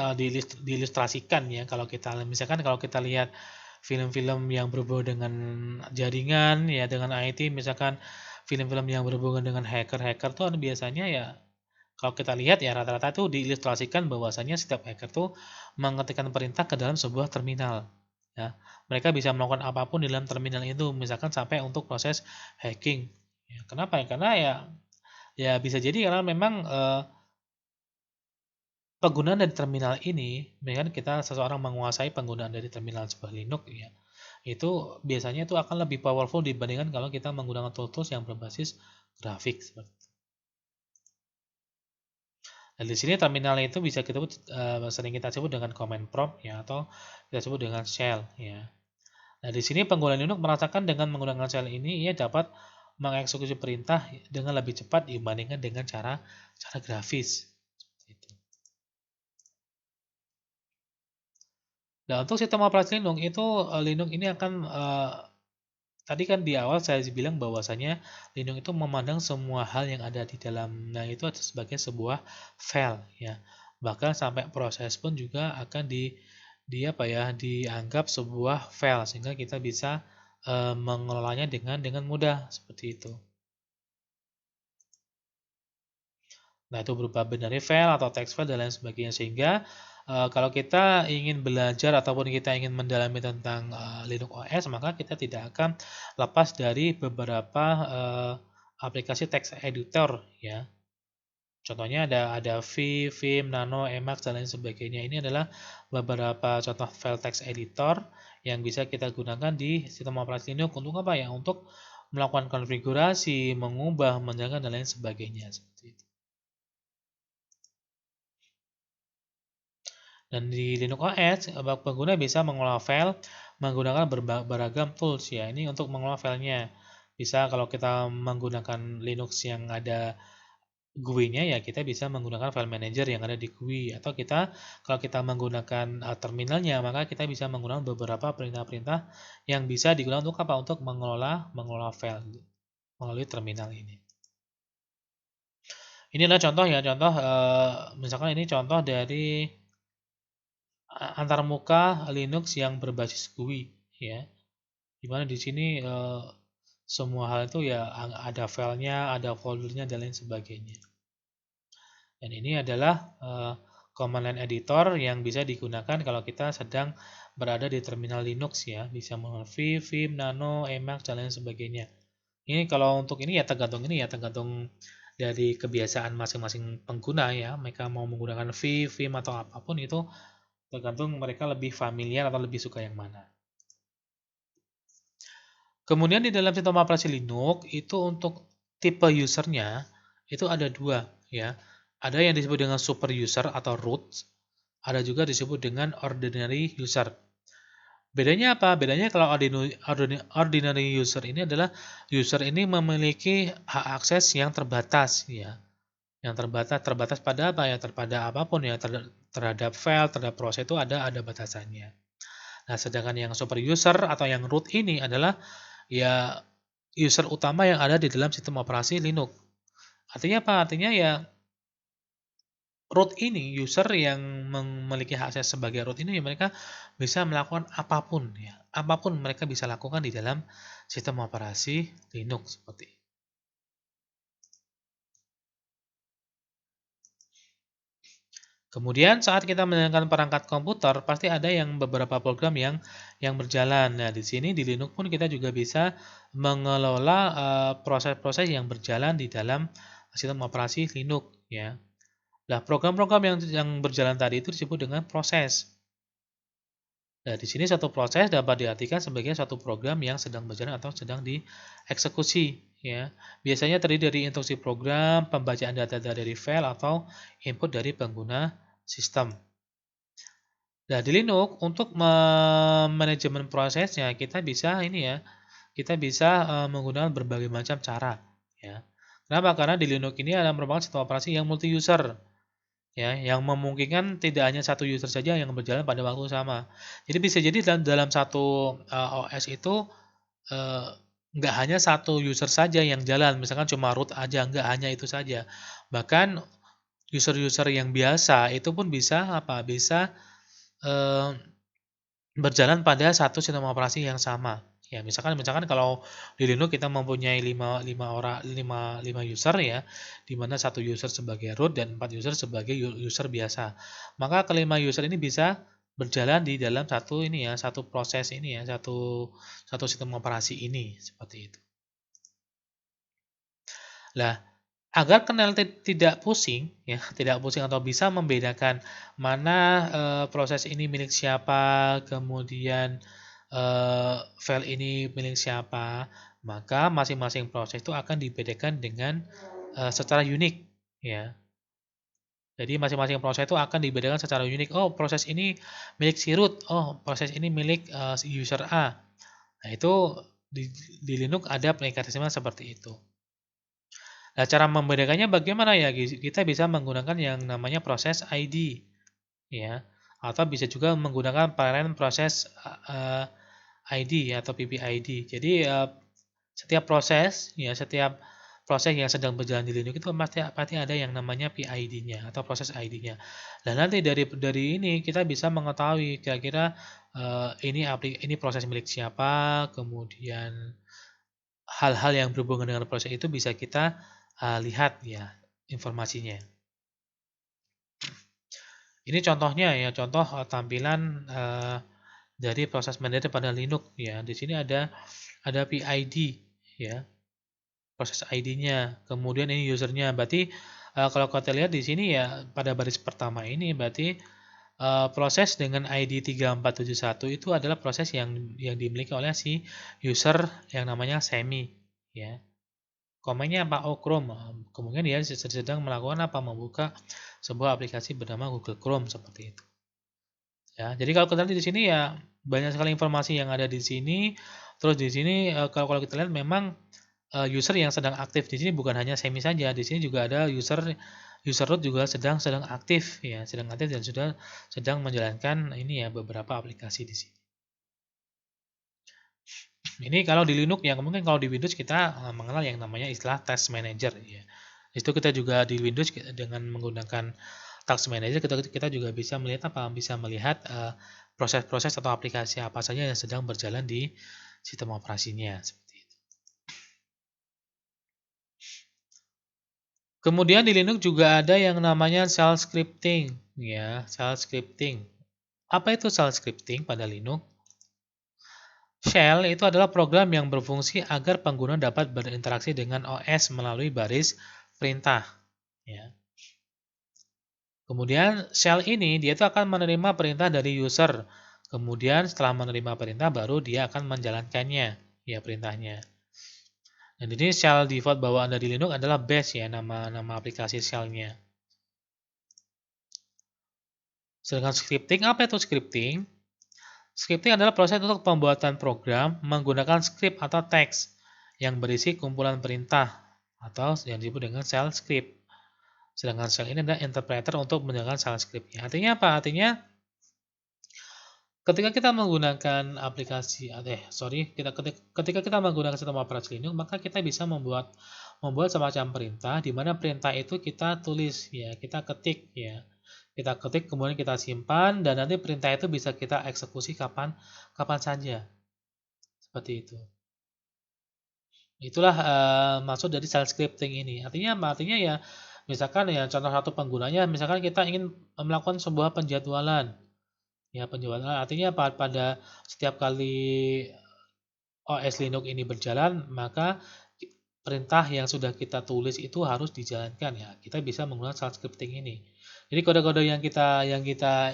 diilustrasikan ya kalau kita misalkan kalau kita lihat film-film yang berhubungan dengan jaringan ya dengan IT, misalkan film-film yang berhubungan dengan hacker-hacker tuh biasanya ya kalau kita lihat ya rata-rata itu diilustrasikan bahwasanya setiap hacker tuh mengetikkan perintah ke dalam sebuah terminal ya. Mereka bisa melakukan apapun di dalam terminal itu, misalkan sampai untuk proses hacking. Ya, kenapa ya? Karena ya bisa jadi karena memang penggunaan dari terminal ini, misalkan kita seseorang menguasai penggunaan dari terminal sebuah Linux ya, itu biasanya itu akan lebih powerful dibandingkan kalau kita menggunakan tools yang berbasis grafik seperti itu. Dan di sini terminal itu bisa kita sering kita sebut dengan command prompt ya atau kita sebut dengan shell ya. Nah, di sini pengguna Linux merasakan dengan menggunakan shell ini ia dapat mengeksekusi perintah dengan lebih cepat dibandingkan dengan cara grafis. Nah, untuk sistem operasi Linux itu Linux ini akan tadi kan di awal saya bilang bahwasanya Linux itu memandang semua hal yang ada di dalamnya itu sebagai sebuah file ya. Bahkan sampai proses pun juga akan dianggap sebuah file sehingga kita bisa mengelolanya dengan mudah seperti itu. Nah, itu berupa binary file atau text file dan lain sebagainya sehingga kalau kita ingin belajar ataupun kita ingin mendalami tentang Linux OS, maka kita tidak akan lepas dari beberapa aplikasi text editor ya. Contohnya ada Vim, Nano, Emacs dan lain sebagainya. Ini adalah beberapa contoh file text editor yang bisa kita gunakan di sistem operasi Linux untuk apa ya? Untuk melakukan konfigurasi, mengubah, menjaga dan lain sebagainya seperti itu. Dan di Linux OS, pengguna bisa mengolah file menggunakan beragam tools ya. Ini untuk mengolah filenya. Bisa kalau kita menggunakan Linux yang ada GUI-nya ya kita bisa menggunakan file manager yang ada di GUI atau kalau kita menggunakan terminalnya maka kita bisa menggunakan beberapa perintah-perintah yang bisa digunakan untuk apa? Untuk mengelola file melalui terminal ini. Ini adalah contoh ya, contoh misalkan ini contoh dari antarmuka Linux yang berbasis GUI ya. Dimana di sini semua hal itu ya ada filenya, ada foldernya dan lain sebagainya. Dan ini adalah command line editor yang bisa digunakan kalau kita sedang berada di terminal Linux ya, bisa menggunakan Vim, Nano, Emacs dan lain sebagainya. Ini kalau untuk ini ya tergantung dari kebiasaan masing-masing pengguna ya. Mereka mau menggunakan Vim atau apapun itu tergantung mereka lebih familiar atau lebih suka yang mana. Kemudian di dalam sistem operasi Linux itu untuk tipe usernya itu ada dua ya. Ada yang disebut dengan super user atau root, ada juga disebut dengan ordinary user. Bedanya apa? Bedanya kalau ordinary user ini adalah user ini memiliki hak akses yang terbatas ya. Yang terbatas pada apa ya? Terhadap apapun ya, terhadap file, terhadap proses itu ada batasannya. Nah, sedangkan yang super user atau yang root ini adalah ya user utama yang ada di dalam sistem operasi Linux. Artinya apa? Artinya ya root ini, user yang memiliki akses sebagai root ini, mereka bisa melakukan apapun ya. Apapun mereka bisa lakukan di dalam sistem operasi Linux seperti itu. Kemudian saat kita menggunakan perangkat komputer, pasti ada yang beberapa program yang berjalan. Nah, di sini di Linux pun kita juga bisa mengelola proses-proses yang berjalan di dalam sistem operasi Linux ya. Nah, program-program yang berjalan tadi itu disebut dengan proses. Nah, di sini satu proses dapat diartikan sebagai satu program yang sedang berjalan atau sedang dieksekusi ya. Biasanya terdiri dari instruksi program, pembacaan data dari file atau input dari pengguna sistem. Nah, di Linux untuk manajemen prosesnya kita bisa ini ya, kita bisa menggunakan berbagai macam cara ya. Kenapa? Karena di Linux ini ada merupakan sistem operasi yang multi user ya, yang memungkinkan tidak hanya satu user saja yang berjalan pada waktu sama. Jadi bisa jadi dalam satu OS itu eh, nggak hanya satu user saja yang jalan, misalkan cuma root aja, nggak hanya itu saja. Bahkan user-user yang biasa itu pun bisa apa? Bisa eh, berjalan pada satu sistem operasi yang sama. Ya, misalkan kalau di Linux kita mempunyai 5 user ya, di mana satu user sebagai root dan 4 user sebagai user biasa. Maka kelima user ini bisa berjalan di dalam satu ini ya, satu proses ini ya, satu sistem operasi ini seperti itu. Lah, agar kenal tidak pusing ya, tidak pusing atau bisa membedakan mana proses ini milik siapa, kemudian file ini milik siapa, maka masing-masing proses itu akan dibedakan dengan secara unik ya. Jadi masing-masing proses itu akan dibedakan secara unik. Oh, proses ini milik si root. Oh, proses ini milik user A. Nah, itu di, di Linux ada mekanisme seperti itu. Nah, cara membedakannya bagaimana ya? Kita bisa menggunakan yang namanya proses ID ya, atau bisa juga menggunakan parent proses ID atau PPID. Jadi setiap proses yang sedang berjalan di Linux itu pasti ada yang namanya PID-nya atau proses ID-nya. Dan nanti dari ini kita bisa mengetahui kira-kira ini proses milik siapa, kemudian hal-hal yang berhubungan dengan proses itu bisa kita lihat ya informasinya. Ini contohnya ya, contoh tampilan dari proses manajer pada Linux ya. Di sini ada PID ya, proses ID-nya. Kemudian ini usernya. Berarti kalau kita lihat di sini ya pada baris pertama ini berarti proses dengan ID 3471 itu adalah proses yang dimiliki oleh si user yang namanya Semi ya. Komennya apa? Oh, Chrome. Kemudian dia sedang melakukan apa? Membuka sebuah aplikasi bernama Google Chrome seperti itu. Ya, jadi kalau kita lihat di sini ya banyak sekali informasi yang ada di sini. Terus di sini kalau kita lihat memang user yang sedang aktif di sini bukan hanya Semi saja. Di sini juga ada user root juga sedang aktif ya, sedang aktif dan sedang menjalankan ini ya beberapa aplikasi di sini. Ini kalau di Linux ya, mungkin kalau di Windows kita mengenal yang namanya istilah Task Manager ya. Itu kita juga di Windows dengan menggunakan Task Manager kita juga bisa melihat apa? Bisa melihat proses-proses atau aplikasi apa saja yang sedang berjalan di sistem operasinya seperti itu. Kemudian di Linux juga ada yang namanya shell scripting ya, shell scripting. Apa itu shell scripting pada Linux? Shell itu adalah program yang berfungsi agar pengguna dapat berinteraksi dengan OS melalui baris perintah, ya. Kemudian shell ini dia itu akan menerima perintah dari user. Kemudian setelah menerima perintah baru dia akan menjalankannya, ya perintahnya. Dan ini shell default bawaan dari Linux adalah bash ya, nama aplikasi shellnya. Sedangkan scripting, apa itu scripting? Scripting adalah proses untuk pembuatan program menggunakan script atau teks yang berisi kumpulan perintah atau yang disebut dengan shell script. Sedangkan shell ini adalah interpreter untuk menjalankan shell scriptnya. Artinya apa? Artinya ketika kita menggunakan ketika kita menggunakan sistem operasi Linux, maka kita bisa membuat semacam perintah di mana perintah itu kita tulis ya, kita ketik ya. Kita ketik kemudian kita simpan dan nanti perintah itu bisa kita eksekusi kapan saja. Seperti itu. Itulah maksud dari shell scripting ini. Artinya apa? Artinya ya misalkan ya contoh satu penggunanya misalkan kita ingin melakukan sebuah penjadwalan. Ya, penjadwalan artinya pada setiap kali OS Linux ini berjalan, maka perintah yang sudah kita tulis itu harus dijalankan ya. Kita bisa menggunakan shell scripting ini. Jadi kode-kode yang kita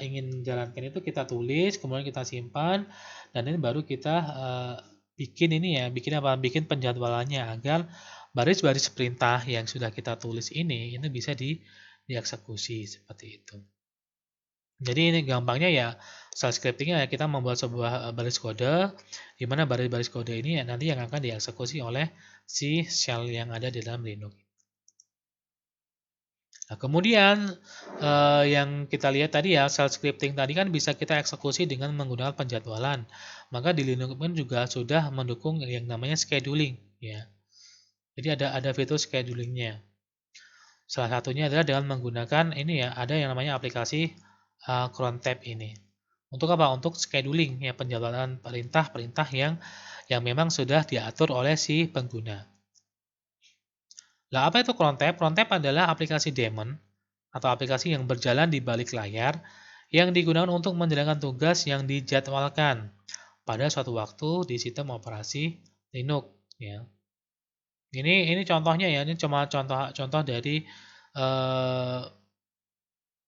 ingin jalankan itu kita tulis, kemudian kita simpan, dan ini baru kita bikin ini ya, bikin penjadwalannya agar baris-baris perintah yang sudah kita tulis ini bisa dieksekusi seperti itu. Jadi ini gampangnya ya shell scriptingnya ya kita membuat sebuah baris kode di mana baris-baris kode ini nanti yang akan dieksekusi oleh si shell yang ada di dalam Linux. Nah, kemudian yang kita lihat tadi ya shell scripting tadi kan bisa kita eksekusi dengan menggunakan penjadwalan. Maka di Linux pun juga sudah mendukung yang namanya scheduling ya. Jadi ada fitur schedulingnya. Salah satunya adalah dengan menggunakan ini ya, ada yang namanya aplikasi crontab ini. Untuk apa? Untuk scheduling ya, penjadwalan perintah-perintah yang memang sudah diatur oleh si pengguna. Nah, apa itu crontab? Crontab adalah aplikasi daemon atau aplikasi yang berjalan di balik layar yang digunakan untuk menjalankan tugas yang dijadwalkan pada suatu waktu di sistem operasi Linux ya. Ini contohnya ya, ini cuma contoh dari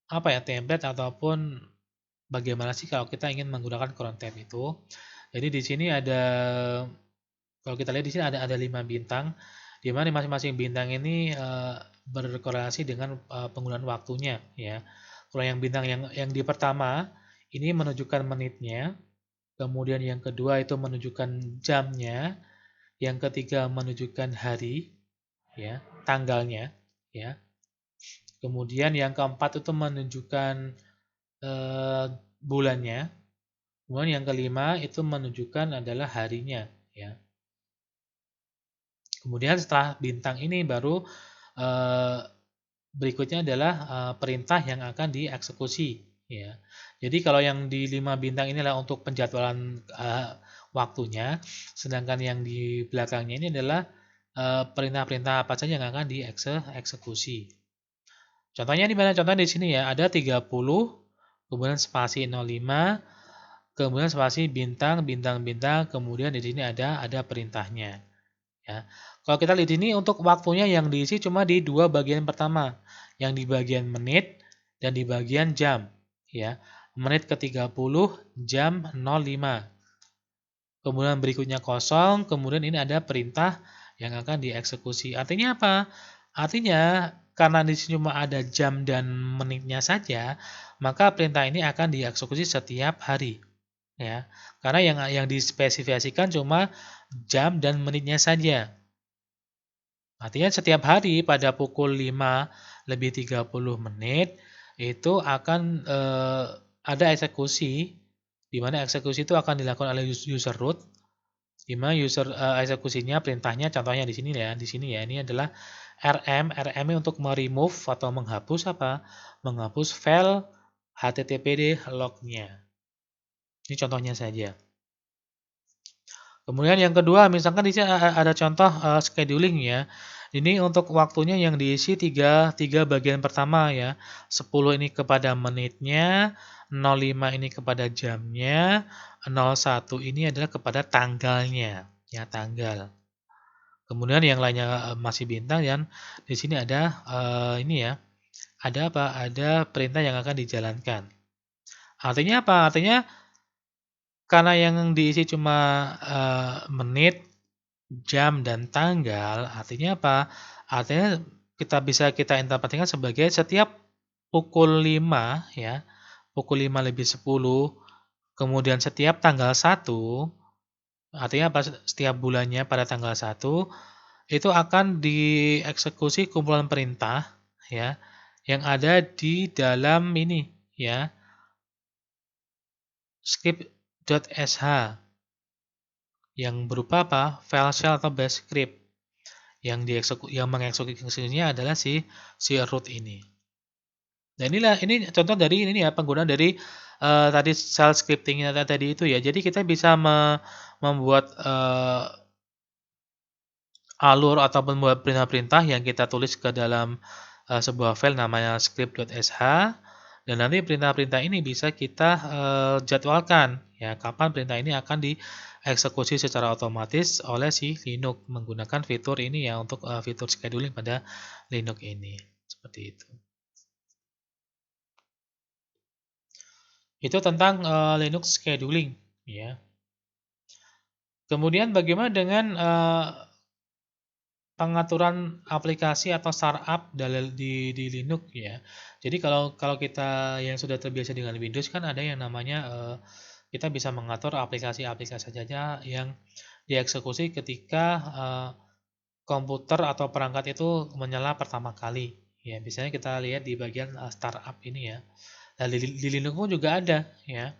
template ataupun bagaimana sih kalau kita ingin menggunakan crontab itu. Jadi di sini kalau kita lihat di sini ada 5 bintang, di mana masing-masing bintang ini berkorelasi dengan penggunaan waktunya ya. Kalau yang bintang yang di pertama ini menunjukkan menitnya, kemudian yang kedua itu menunjukkan jamnya, yang ketiga menunjukkan hari ya, tanggalnya ya. Kemudian yang keempat itu menunjukkan bulannya. Kemudian yang kelima itu menunjukkan adalah harinya ya. Kemudian setelah bintang ini baru berikutnya adalah perintah yang akan dieksekusi ya. Jadi kalau yang di 5 bintang ini adalah untuk penjadwalan waktunya, sedangkan yang di belakangnya ini adalah perintah-perintah apa saja yang akan dieksekusi. Contohnya di mana? Contohnya di sini ya, ada 30, kemudian spasi 05, kemudian spasi bintang, kemudian di sini ada perintahnya. Ya. Kalau kita lihat ini untuk waktunya yang diisi cuma di dua bagian pertama, yang di bagian menit dan di bagian jam. Ya. Menit ke 30, jam 05. Kemudian berikutnya kosong, kemudian ini ada perintah yang akan dieksekusi. Artinya apa? Artinya karena di sini cuma ada jam dan menitnya saja, maka perintah ini akan dieksekusi setiap hari. Ya, karena yang dispesifikasikan cuma jam dan menitnya saja. Artinya setiap hari pada pukul 5 lebih 30 menit itu akan ada eksekusi, di mana eksekusi itu akan dilakukan oleh user root, di mana eksekusinya perintahnya contohnya di sini ya, ini adalah rm untuk meremove atau menghapus apa? Menghapus file httpd lognya. Ini contohnya saja. Kemudian yang kedua, misalkan di sini ada contoh scheduling ya. Ini untuk waktunya yang diisi tiga bagian pertama ya. 10 ini kepada menitnya, 05 ini kepada jamnya, 01 ini adalah kepada tanggalnya, ya tanggal. Kemudian yang lainnya masih bintang dan di sini ada ini ya, ada apa? Ada perintah yang akan dijalankan. Artinya apa? Artinya karena yang diisi cuma menit, jam, dan tanggal, artinya apa? Artinya kita interpretasikan sebagai setiap pukul 5 ya, pukul 5 lebih 10, kemudian setiap tanggal 1, artinya apa? Setiap bulannya pada tanggal 1 itu akan dieksekusi kumpulan perintah ya yang ada di dalam ini ya, script.sh yang berupa apa? File shell atau bash script. Yang mengeksekusinya adalah si root ini. Dan ini contoh dari ini ya, penggunaan dari tadi shell scripting tadi itu ya. Jadi kita bisa membuat alur ataupun membuat perintah-perintah yang kita tulis ke dalam sebuah file namanya script.sh, dan nanti perintah-perintah ini bisa kita jadwalkan ya, kapan perintah ini akan dieksekusi secara otomatis oleh si Linux menggunakan fitur ini ya, untuk fitur scheduling pada Linux ini. Seperti itu. Itu tentang Linux scheduling ya. Kemudian bagaimana dengan pengaturan aplikasi atau startup di Linux ya. Jadi kalau kita yang sudah terbiasa dengan Windows kan ada yang namanya kita bisa mengatur aplikasi-aplikasi saja yang dieksekusi ketika komputer atau perangkat itu menyala pertama kali. Ya, biasanya kita lihat di bagian startup ini ya. Nah, di Linux pun juga ada ya.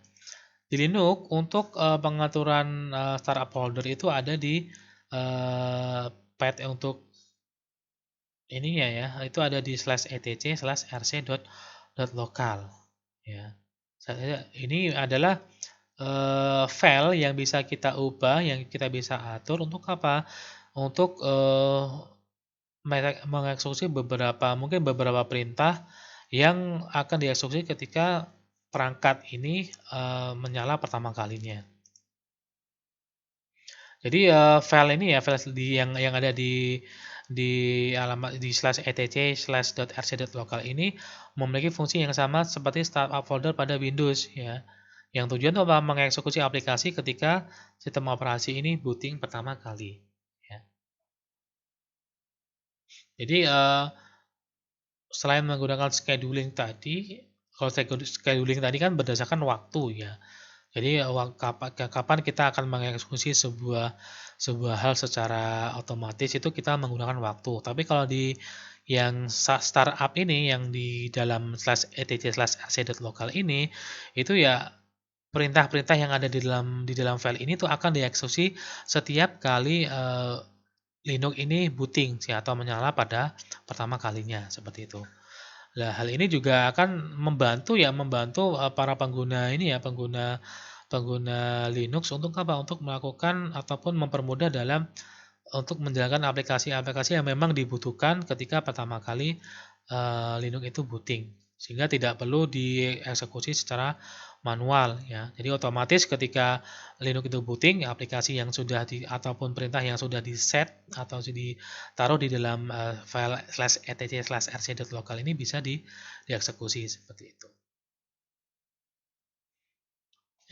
Di Linux untuk pengaturan startup folder itu ada di path untuk ininya ya, itu ada di /etc/rc.local ya. Ini adalah file yang bisa kita ubah, yang kita bisa atur untuk apa? Untuk mengeksekusi mungkin beberapa perintah yang akan dieksekusi ketika perangkat ini menyala pertama kalinya. Jadi file ini ya, file yang ada di alamat di /etc/rc.local ini memiliki fungsi yang sama seperti startup folder pada Windows ya. Yang tujuan untuk mengeksekusi aplikasi ketika sistem operasi ini booting pertama kali ya. Jadi selain menggunakan scheduling tadi, kalau scheduling tadi kan berdasarkan waktu ya. Jadi kapan kita akan mengeksekusi sebuah hal secara otomatis itu kita menggunakan waktu. Tapi kalau di yang startup ini yang di dalam /etc/rc.local ini itu ya perintah-perintah yang ada di dalam file ini tuh akan dieksekusi setiap kali Linux ini booting atau menyala pada pertama kalinya seperti itu. Nah, hal ini juga akan membantu para pengguna ini ya, pengguna Linux untuk apa? Untuk melakukan ataupun mempermudah dalam untuk menjalankan aplikasi-aplikasi yang memang dibutuhkan ketika pertama kali Linux itu booting, sehingga tidak perlu dieksekusi secara manual ya. Jadi otomatis ketika Linux itu booting, aplikasi yang sudah ataupun perintah yang sudah di-set atau ditaruh di dalam file /etc/rc.local ini bisa dieksekusi seperti itu.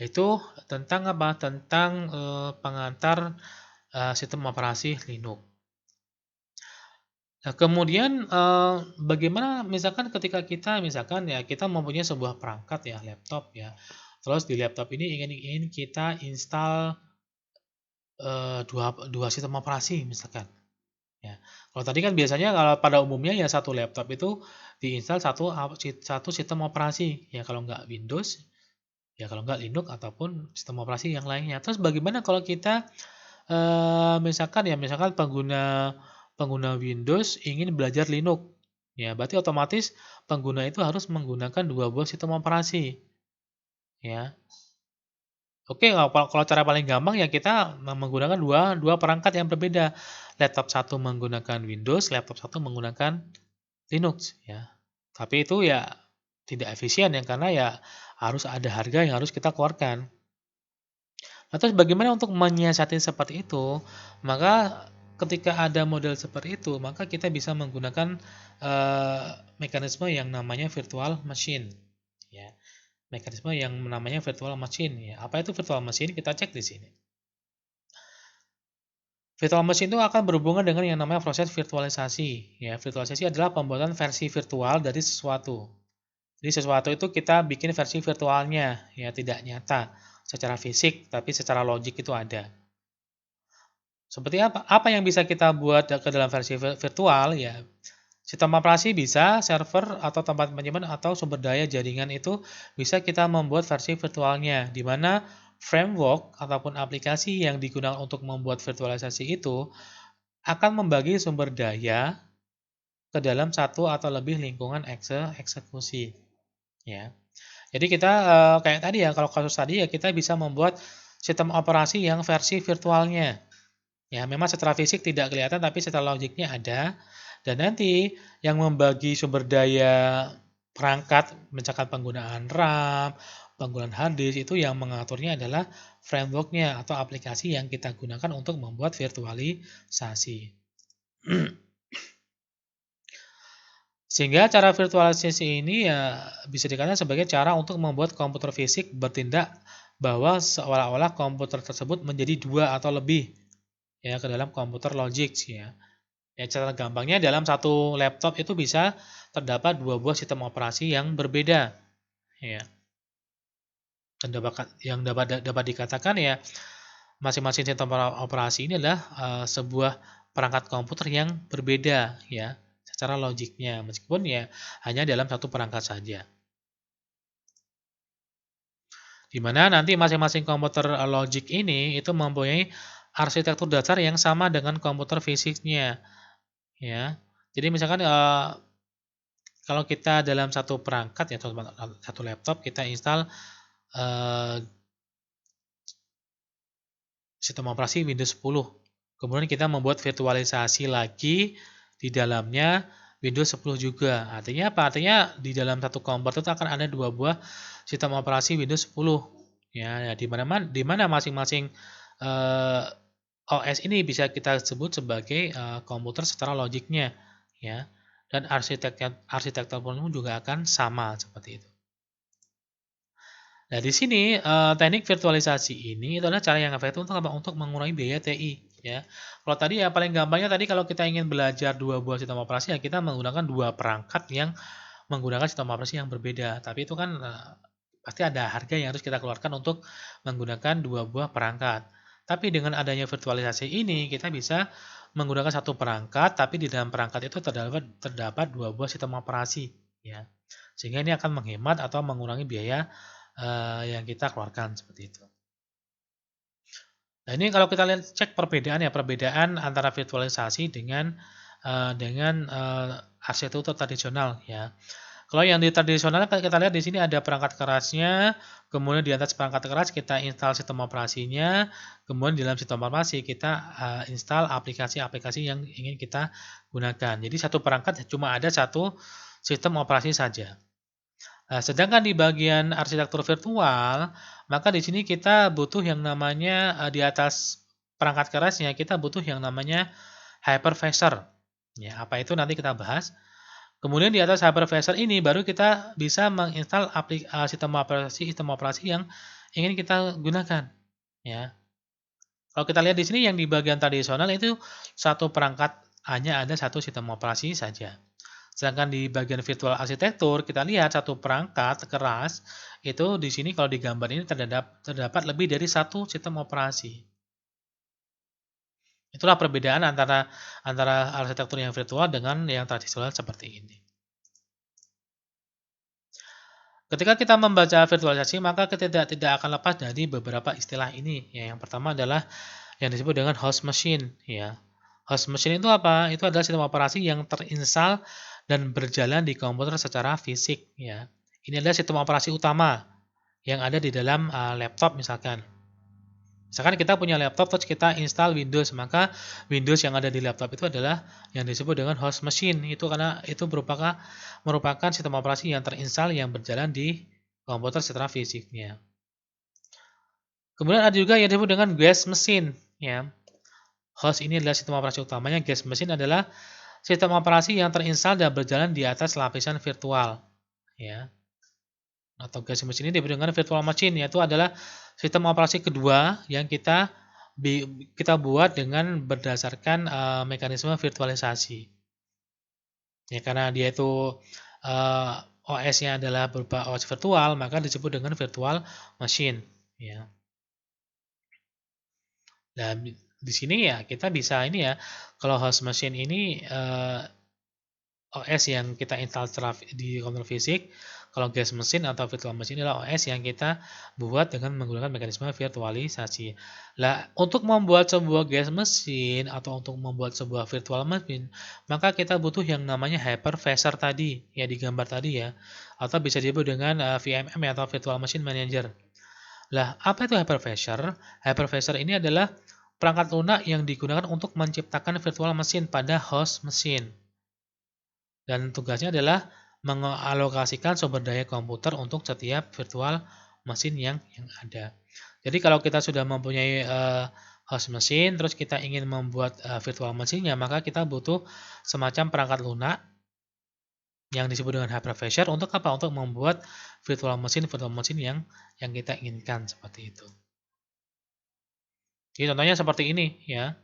Itu tentang apa? Tentang pengantar sistem operasi Linux. Nah, kemudian bagaimana misalkan ketika kita mempunyai sebuah perangkat ya, laptop ya. Terus di laptop ini ingin kita install dua sistem operasi misalkan. Ya. Kalau tadi kan biasanya kalau pada umumnya ya satu laptop itu diinstal satu sistem operasi. Ya kalau nggak Windows, ya kalau nggak Linux ataupun sistem operasi yang lainnya. Terus bagaimana kalau kita misalkan pengguna Windows ingin belajar Linux, ya berarti otomatis pengguna itu harus menggunakan dua buah sistem operasi, ya. Oke, kalau cara paling gampang ya kita menggunakan dua perangkat yang berbeda. Laptop satu menggunakan Windows, laptop satu menggunakan Linux, ya. Tapi itu ya tidak efisien ya karena ya harus ada harga yang harus kita keluarkan. Nah, terus bagaimana untuk menyiasati seperti itu? Maka ketika ada model seperti itu, maka kita bisa menggunakan mekanisme yang namanya virtual machine, ya. Mekanisme yang namanya virtual machine, ya. Apa itu virtual machine? Kita cek di sini. Virtual machine itu akan berhubungan dengan yang namanya proses virtualisasi. Ya, virtualisasi adalah pembuatan versi virtual dari sesuatu. Jadi sesuatu itu kita bikin versi virtualnya, ya tidak nyata secara fisik, tapi secara logik itu ada. Seperti apa? Apa yang bisa kita buat ke dalam versi virtual? Ya, sistem operasi bisa, server atau tempat penyimpan atau sumber daya jaringan itu bisa kita membuat versi virtualnya, di mana framework ataupun aplikasi yang digunakan untuk membuat virtualisasi itu akan membagi sumber daya ke dalam satu atau lebih lingkungan eksekusi. Ya, jadi kita kayak tadi ya, kalau kasus tadi ya kita bisa membuat sistem operasi yang versi virtualnya. Ya, memang secara fisik tidak kelihatan tapi secara logiknya ada. Dan nanti yang membagi sumber daya perangkat, misalkan penggunaan RAM, penggunaan hard disk itu yang mengaturnya adalah framework-nya atau aplikasi yang kita gunakan untuk membuat virtualisasi. Sehingga cara virtualisasi ini ya bisa dikatakan sebagai cara untuk membuat komputer fisik bertindak bahwa seolah-olah komputer tersebut menjadi dua atau lebih ya ke dalam komputer logik ya. Ya cara gampangnya dalam satu laptop itu bisa terdapat dua buah sistem operasi yang berbeda ya. Dan dapat dikatakan ya masing-masing sistem operasi ini adalah sebuah perangkat komputer yang berbeda ya secara logiknya meskipun ya hanya dalam satu perangkat saja. Di mana nanti masing-masing komputer logik ini itu mempunyai arsitektur dasar yang sama dengan komputer fisiknya ya. Jadi misalkan kalau kita dalam satu perangkat ya satu laptop kita install sistem operasi Windows 10. Kemudian kita membuat virtualisasi lagi di dalamnya Windows 10 juga. Artinya apa? Artinya di dalam satu komputer itu akan ada dua buah sistem operasi Windows 10. Ya, di mana masing-masing OS ini bisa kita sebut sebagai komputer secara logiknya, ya. Dan arsitektur pun juga akan sama seperti itu. Nah, di sini teknik virtualisasi ini adalah cara yang efektif untuk apa? Untuk mengurangi biaya TI, ya. Kalau tadi ya paling gampangnya tadi kalau kita ingin belajar dua buah sistem operasi ya kita menggunakan dua perangkat yang menggunakan sistem operasi yang berbeda. Tapi itu kan pasti ada harga yang harus kita keluarkan untuk menggunakan dua buah perangkat. Tapi dengan adanya virtualisasi ini kita bisa menggunakan satu perangkat tapi di dalam perangkat itu terdapat dua buah sistem operasi, ya. Sehingga ini akan menghemat atau mengurangi biaya yang kita keluarkan seperti itu. Nah, ini kalau kita lihat cek perbedaan ya, perbedaan antara virtualisasi dengan arsitektur tradisional ya. Kalau yang di tradisional kita lihat di sini ada perangkat kerasnya, kemudian di atas perangkat keras kita install sistem operasinya, kemudian di dalam sistem operasi kita install aplikasi-aplikasi yang ingin kita gunakan. Jadi satu perangkat cuma ada satu sistem operasi saja. Nah, sedangkan di bagian arsitektur virtual, maka di sini kita butuh yang namanya di atas perangkat kerasnya kita butuh yang namanya hypervisor. Ya, apa itu nanti kita bahas. Kemudian di atas hypervisor ini baru kita bisa menginstal sistem operasi yang ingin kita gunakan. Ya. Kalau kita lihat di sini yang di bagian tradisional itu satu perangkat hanya ada satu sistem operasi saja. Sedangkan di bagian virtual arsitektur kita lihat satu perangkat keras itu di sini kalau di gambar ini terdapat lebih dari satu sistem operasi. Itulah perbedaan antara arsitektur yang virtual dengan yang tradisional seperti ini. Ketika kita membaca virtualisasi maka kita tidak akan lepas dari beberapa istilah ini. Ya, yang pertama adalah yang disebut dengan host machine. Ya. Host machine itu apa? Itu adalah sistem operasi yang terinstall dan berjalan di komputer secara fisik. Ya. Ini adalah sistem operasi utama yang ada di dalam laptop misalkan. Misalkan kita punya laptop terus kita install Windows, maka Windows yang ada di laptop itu adalah yang disebut dengan host machine. Itu karena itu merupakan sistem operasi yang terinstall yang berjalan di komputer secara fisiknya. Kemudian ada juga yang disebut dengan guest machine, ya. Host ini adalah sistem operasi utamanya, guest machine adalah sistem operasi yang terinstal dan berjalan di atas lapisan virtual, ya. Atau guest machine ini disebut dengan virtual machine, yaitu adalah sistem operasi kedua yang kita buat dengan berdasarkan mekanisme virtualisasi. Ya, karena dia itu OS-nya adalah berupa OS virtual, maka disebut dengan virtual machine. Ya. Dan di sini ya kita bisa ini ya, kalau host machine ini OS yang kita install secara di komputer fisik, kalau guest machine atau virtual machine adalah OS yang kita buat dengan menggunakan mekanisme virtualisasi. Nah, untuk membuat sebuah guest machine atau untuk membuat sebuah virtual machine, maka kita butuh yang namanya hypervisor tadi, ya di gambar tadi ya, atau bisa disebut dengan VMM atau Virtual Machine Manager. Lah, apa itu hypervisor? Hypervisor ini adalah perangkat lunak yang digunakan untuk menciptakan virtual machine pada host machine. Dan tugasnya adalah mengalokasikan sumber daya komputer untuk setiap virtual machine yang ada. Jadi kalau kita sudah mempunyai host machine, terus kita ingin membuat virtual machine-nya, maka kita butuh semacam perangkat lunak yang disebut dengan hypervisor untuk apa? Untuk membuat virtual machine yang kita inginkan seperti itu. Jadi contohnya seperti ini ya.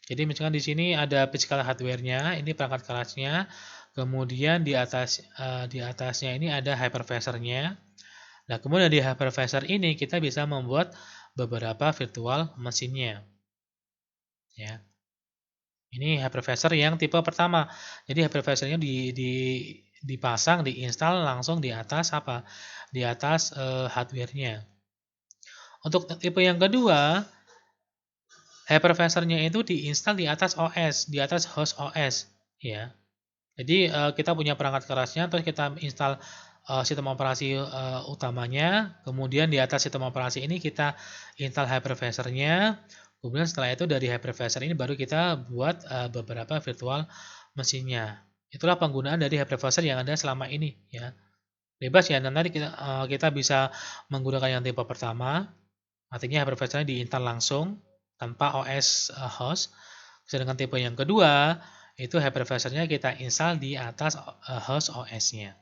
Jadi misalkan di sini ada physical hardware-nya, ini perangkat kerasnya, kemudian di atasnya ini ada hypervisor-nya. Nah, kemudian di hypervisor ini kita bisa membuat beberapa virtual machine-nya. Ya. Ini hypervisor yang tipe pertama. Jadi hypervisor-nya dipasang, diinstal langsung di atas apa? Di atas hardware-nya. Untuk tipe yang kedua, hypervisor-nya itu diinstal di atas OS, di atas host OS, ya. Jadi kita punya perangkat kerasnya, terus kita install sistem operasi utamanya, kemudian di atas sistem operasi ini kita install hypervisor-nya, kemudian setelah itu dari hypervisor ini baru kita buat beberapa virtual mesinnya. Itulah penggunaan dari hypervisor yang ada selama ini, ya. Bebas ya, dan nanti kita bisa menggunakan yang tipe pertama, artinya hypervisor-nya diinstal langsung tanpa OS host. Sedangkan tipe yang kedua, itu hypervisor-nya kita install di atas host OS-nya.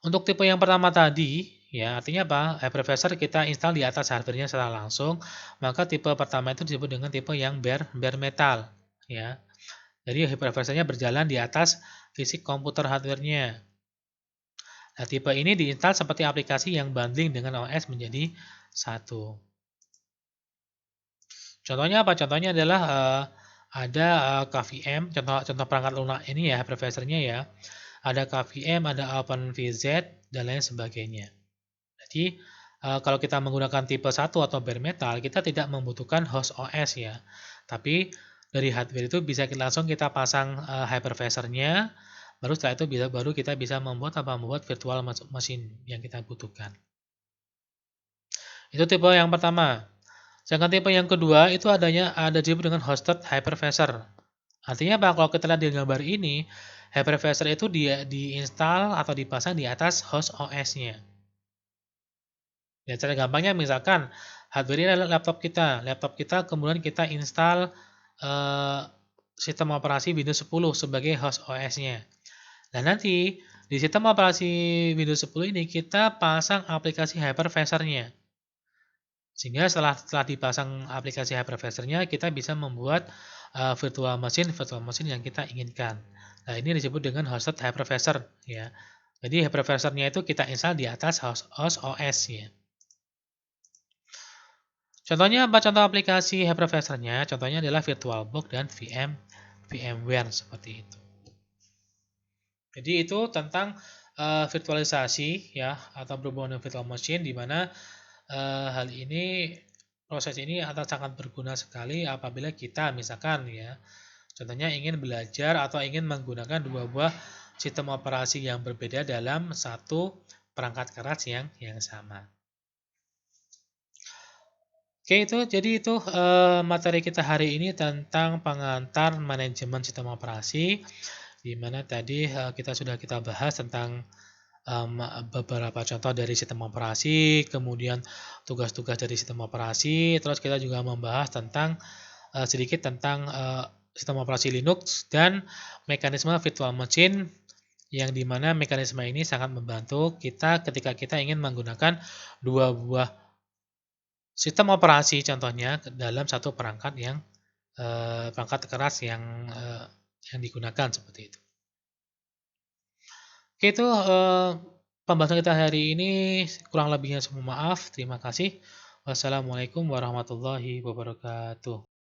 Untuk tipe yang pertama tadi, ya artinya apa? Hypervisor kita install di atas hardware-nya secara langsung, maka tipe pertama itu disebut dengan tipe yang bare metal, ya. Jadi hypervisor-nya berjalan di atas fisik komputer hardware-nya. Nah, tipe ini diinstal seperti aplikasi yang bundling dengan OS menjadi satu. Contohnya apa? Contohnya adalah ada KVM, contoh perangkat lunak ini ya, hypervisor-nya ya. Ada KVM, ada OpenVZ, dan lain sebagainya. Jadi, kalau kita menggunakan tipe 1 atau bare metal, kita tidak membutuhkan host OS ya. Tapi dari hardware itu bisa langsung kita pasang hypervisor-nya, baru setelah itu baru kita bisa membuat virtual machine yang kita butuhkan. Itu tipe yang pertama. Sedangkan tipe yang kedua itu ada disebut dengan hosted hypervisor. Artinya apa? Kalau kita lihat di gambar ini, hypervisor itu diinstal atau dipasang di atas host OS-nya. Ya, cara gampangnya misalkan hardware ini adalah laptop kita. Laptop kita kemudian kita install sistem operasi Windows 10 sebagai host OS-nya. Dan nanti di sistem operasi Windows 10 ini kita pasang aplikasi hypervisor-nya. Sehingga setelah dipasang aplikasi hypervisor-nya, kita bisa membuat virtual machine yang kita inginkan. Nah, ini disebut dengan hosted hypervisor ya. Jadi hypervisor-nya itu kita install di atas host OS ya. Contohnya apa? Contoh aplikasi hypervisor-nya, contohnya adalah VirtualBox dan VMware seperti itu. Jadi itu tentang virtualisasi ya, atau berhubungan dengan virtual machine, di mana hal ini, proses ini akan sangat berguna sekali apabila kita misalkan ya, contohnya ingin belajar atau ingin menggunakan dua buah sistem operasi yang berbeda dalam satu perangkat keras yang sama. Oke, jadi itu materi kita hari ini tentang pengantar manajemen sistem operasi, di mana tadi kita sudah bahas tentang beberapa contoh dari sistem operasi, kemudian tugas-tugas dari sistem operasi, terus kita juga membahas tentang sedikit tentang sistem operasi Linux dan mekanisme virtual machine yang dimana mekanisme ini sangat membantu kita ketika kita ingin menggunakan dua buah sistem operasi contohnya dalam satu perangkat yang perangkat keras yang digunakan seperti itu. Oke itu pembahasan kita hari ini kurang lebihnya semua maaf. Terima kasih. Wassalamualaikum warahmatullahi wabarakatuh.